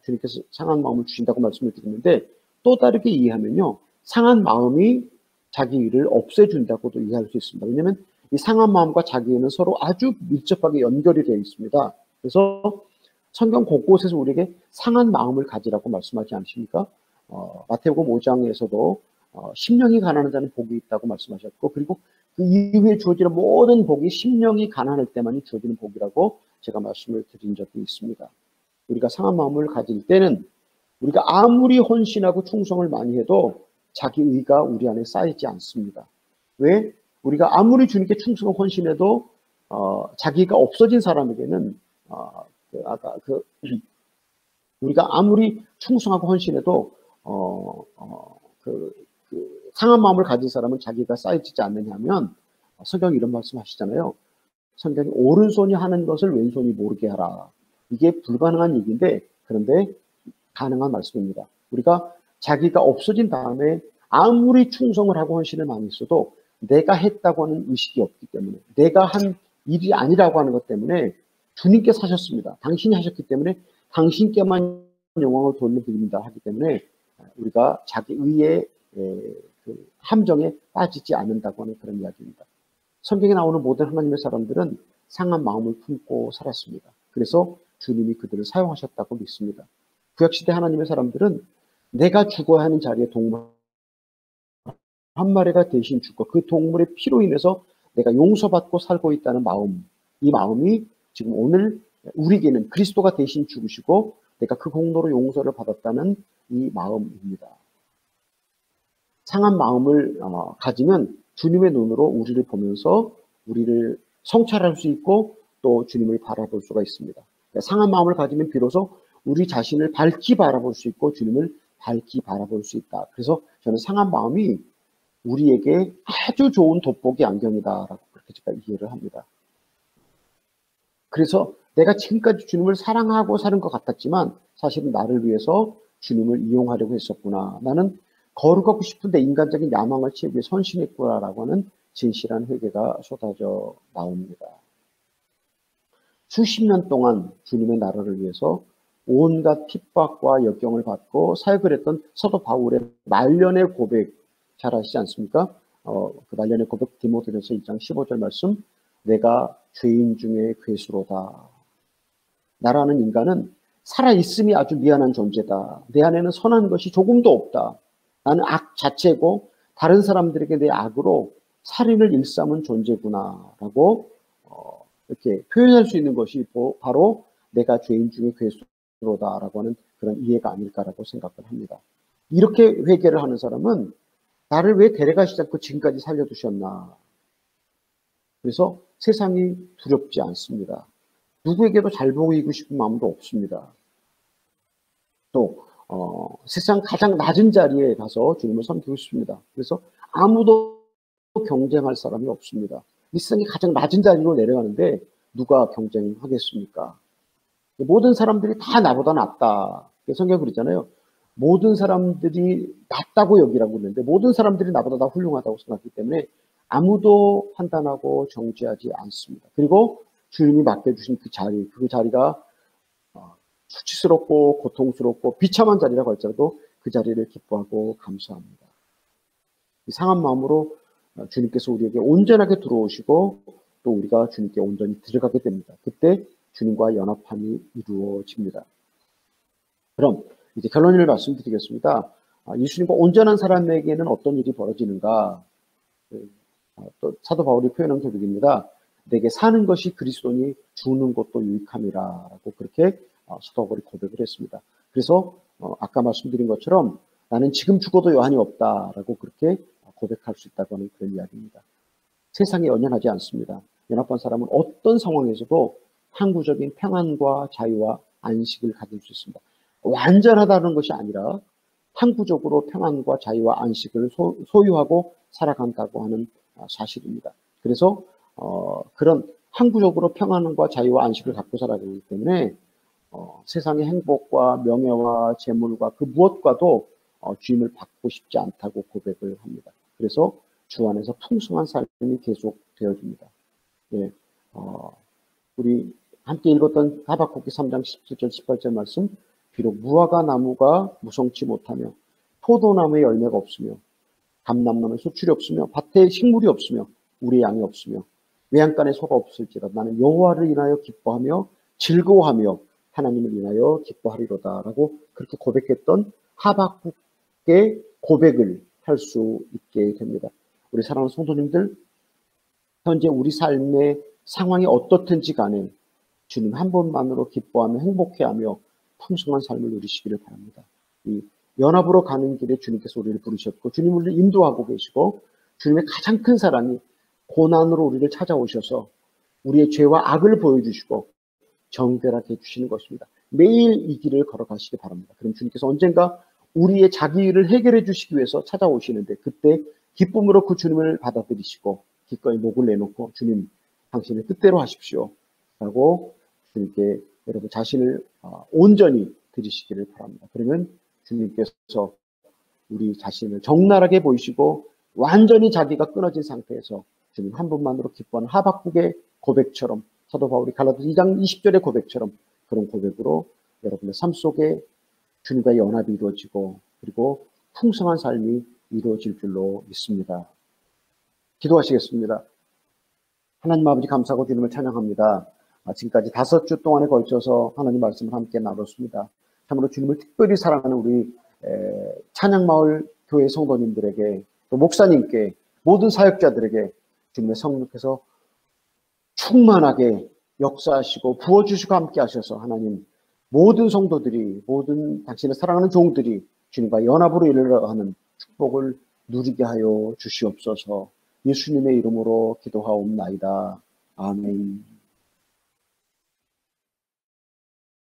S1: 주님께서 상한 마음을 주신다고 말씀을 드렸는데 또 다르게 이해하면요. 상한 마음이 자기 의를 없애준다고도 이해할 수 있습니다. 왜냐하면 이 상한 마음과 자기 의는 서로 아주 밀접하게 연결이 되어 있습니다. 그래서 성경 곳곳에서 우리에게 상한 마음을 가지라고 말씀하지 않으십니까? 마태복음 5장에서도 심령이 가난한 자는 복이 있다고 말씀하셨고 그리고 그 이후에 주어지는 모든 복이 심령이 가난할 때만이 주어지는 복이라고 제가 말씀을 드린 적이 있습니다. 우리가 상한 마음을 가질 때는 우리가 아무리 헌신하고 충성을 많이 해도 자기 의가 우리 안에 쌓이지 않습니다. 왜? 우리가 아무리 주님께 충성을 헌신해도 자기가 없어진 사람에게는 우리가 아무리 충성하고 헌신해도 상한 마음을 가진 사람은 자기가 쌓여지지 않느냐면 성경이 이런 말씀 하시잖아요. 성경이 오른손이 하는 것을 왼손이 모르게 하라. 이게 불가능한 얘기인데 그런데 가능한 말씀입니다. 우리가 자기가 없어진 다음에 아무리 충성을 하고 헌신을 많이 했어도 내가 했다고 하는 의식이 없기 때문에 내가 한 일이 아니라고 하는 것 때문에 주님께서 하셨습니다. 당신이 하셨기 때문에 당신께만 영광을 돌려드립니다 하기 때문에 우리가 자기 의의 그 함정에 빠지지 않는다고 하는 그런 이야기입니다. 성경에 나오는 모든 하나님의 사람들은 상한 마음을 품고 살았습니다. 그래서 주님이 그들을 사용하셨다고 믿습니다. 구약시대 하나님의 사람들은 내가 죽어야 하는 자리에 동물 한 마리가 대신 죽고 그 동물의 피로 인해서 내가 용서받고 살고 있다는 마음, 이 마음이 지금 오늘 우리에게는 그리스도가 대신 죽으시고 내가 그 공로로 용서를 받았다는 이 마음입니다. 상한 마음을 가지면 주님의 눈으로 우리를 보면서 우리를 성찰할 수 있고 또 주님을 바라볼 수가 있습니다. 상한 마음을 가지면 비로소 우리 자신을 밝히 바라볼 수 있고 주님을 밝히 바라볼 수 있다. 그래서 저는 상한 마음이 우리에게 아주 좋은 돋보기 안경이다라고 그렇게 제가 이해를 합니다. 그래서 내가 지금까지 주님을 사랑하고 사는 것 같았지만 사실은 나를 위해서 주님을 이용하려고 했었구나. 나는 거룩하고 싶은데 인간적인 야망을 채우기 위해 선신했구나라고 하는 진실한 회개가 쏟아져 나옵니다. 수십 년 동안 주님의 나라를 위해서 온갖 핍박과 역경을 받고 사역을 했던 사도 바울의 말년의 고백 잘 아시지 않습니까? 그 말년의 고백 디모데전서 2장 15절 말씀 내가 죄인 중에 괴수로다. 나라는 인간은 살아있음이 아주 미안한 존재다. 내 안에는 선한 것이 조금도 없다. 나는 악 자체고 다른 사람들에게 내 악으로 살인을 일삼은 존재구나 라고 이렇게 표현할 수 있는 것이 바로 내가 죄인 중에 괴수로다 라고 하는 그런 이해가 아닐까라고 생각을 합니다. 이렇게 회개를 하는 사람은 나를 왜 데려가시지 않고 지금까지 살려두셨나. 그래서 세상이 두렵지 않습니다. 누구에게도 잘 보이고 싶은 마음도 없습니다. 또 세상 가장 낮은 자리에 가서 주님을 섬기고 싶습니다. 그래서 아무도 경쟁할 사람이 없습니다. 세상에 가장 낮은 자리로 내려가는데 누가 경쟁하겠습니까? 모든 사람들이 다 나보다 낫다. 성경이 그러잖아요. 모든 사람들이 낫다고 여기라고 그러는데 모든 사람들이 나보다 다 훌륭하다고 생각하기 때문에 아무도 판단하고 정죄하지 않습니다. 그리고 주님이 맡겨주신 그 자리가 수치스럽고 고통스럽고 비참한 자리라고 할지라도 그 자리를 기뻐하고 감사합니다. 이 상한 마음으로 주님께서 우리에게 온전하게 들어오시고 또 우리가 주님께 온전히 들어가게 됩니다. 그때 주님과 연합함이 이루어집니다. 그럼 이제 결론을 말씀드리겠습니다. 예수님과 온전한 사람에게는 어떤 일이 벌어지는가? 또 사도 바울이 표현한 교독입니다. 내게 사는 것이 그리스도니 죽는 것도 유익함이라라고 그렇게 사도 바울이 고백을 했습니다. 그래서 아까 말씀드린 것처럼 나는 지금 죽어도 여한이 없다라고 그렇게 고백할 수 있다고 하는 그런 이야기입니다. 세상에 연연하지 않습니다. 연합한 사람은 어떤 상황에서도 항구적인 평안과 자유와 안식을 가질 수 있습니다. 완전하다는 것이 아니라 항구적으로 평안과 자유와 안식을 소유하고 살아간다고 하는 사실입니다. 그래서 그런 항구적으로 평안과 자유와 안식을 갖고 살아가기 때문에 세상의 행복과 명예와 재물과 그 무엇과도 주임을 받고 싶지 않다고 고백을 합니다. 그래서 주 안에서 풍성한 삶이 계속 되어집니다. 예, 우리 함께 읽었던 하박국기 3장 17절 18절 말씀, 비록 무화과 나무가 무성치 못하며 포도나무에 열매가 없으며 감람나무에 소출이 없으며 밭에 식물이 없으며 우리 양이 없으며 외양간에 소가 없을지라도 나는 여호와를 인하여 기뻐하며 즐거워하며 하나님을 인하여 기뻐하리로다라고 그렇게 고백했던 하박국의 고백을 할 수 있게 됩니다. 우리 사랑하는 성도님들, 현재 우리 삶의 상황이 어떻든지 간에 주님 한 분만으로 기뻐하며 행복해하며 풍성한 삶을 누리시기를 바랍니다. 이 연합으로 가는 길에 주님께서 우리를 부르셨고 주님을 인도하고 계시고 주님의 가장 큰 사랑이 고난으로 우리를 찾아오셔서 우리의 죄와 악을 보여주시고 정결하게 해주시는 것입니다. 매일 이 길을 걸어가시기 바랍니다. 그럼 주님께서 언젠가 우리의 자기 일을 해결해 주시기 위해서 찾아오시는데 그때 기쁨으로 그 주님을 받아들이시고 기꺼이 목을 내놓고 주님 당신의 뜻대로 하십시오 라고 주님께 여러분 자신을 온전히 드리시기를 바랍니다. 그러면 주님께서 우리 자신을 적나라하게 보이시고 완전히 자기가 끊어진 상태에서 주님 한 분만으로 기뻐하는 하박국의 고백처럼 사도 바울이 갈라디아서 2장 20절의 고백처럼 그런 고백으로 여러분의 삶 속에 주님과의 연합이 이루어지고 그리고 풍성한 삶이 이루어질 줄로 믿습니다. 기도하시겠습니다. 하나님 아버지 감사하고 주님을 찬양합니다. 지금까지 5주 동안에 걸쳐서 하나님 말씀을 함께 나눴습니다. 참으로 주님을 특별히 사랑하는 우리 찬양마을 교회 성도님들에게 또 목사님께 모든 사역자들에게 주님의 성령께서 충만하게 역사하시고 부어주시고 함께 하셔서 하나님 모든 성도들이 모든 당신의 사랑하는 종들이 주님과 연합으로 이르러 하는 축복을 누리게 하여 주시옵소서. 예수님의 이름으로 기도하옵나이다. 아멘.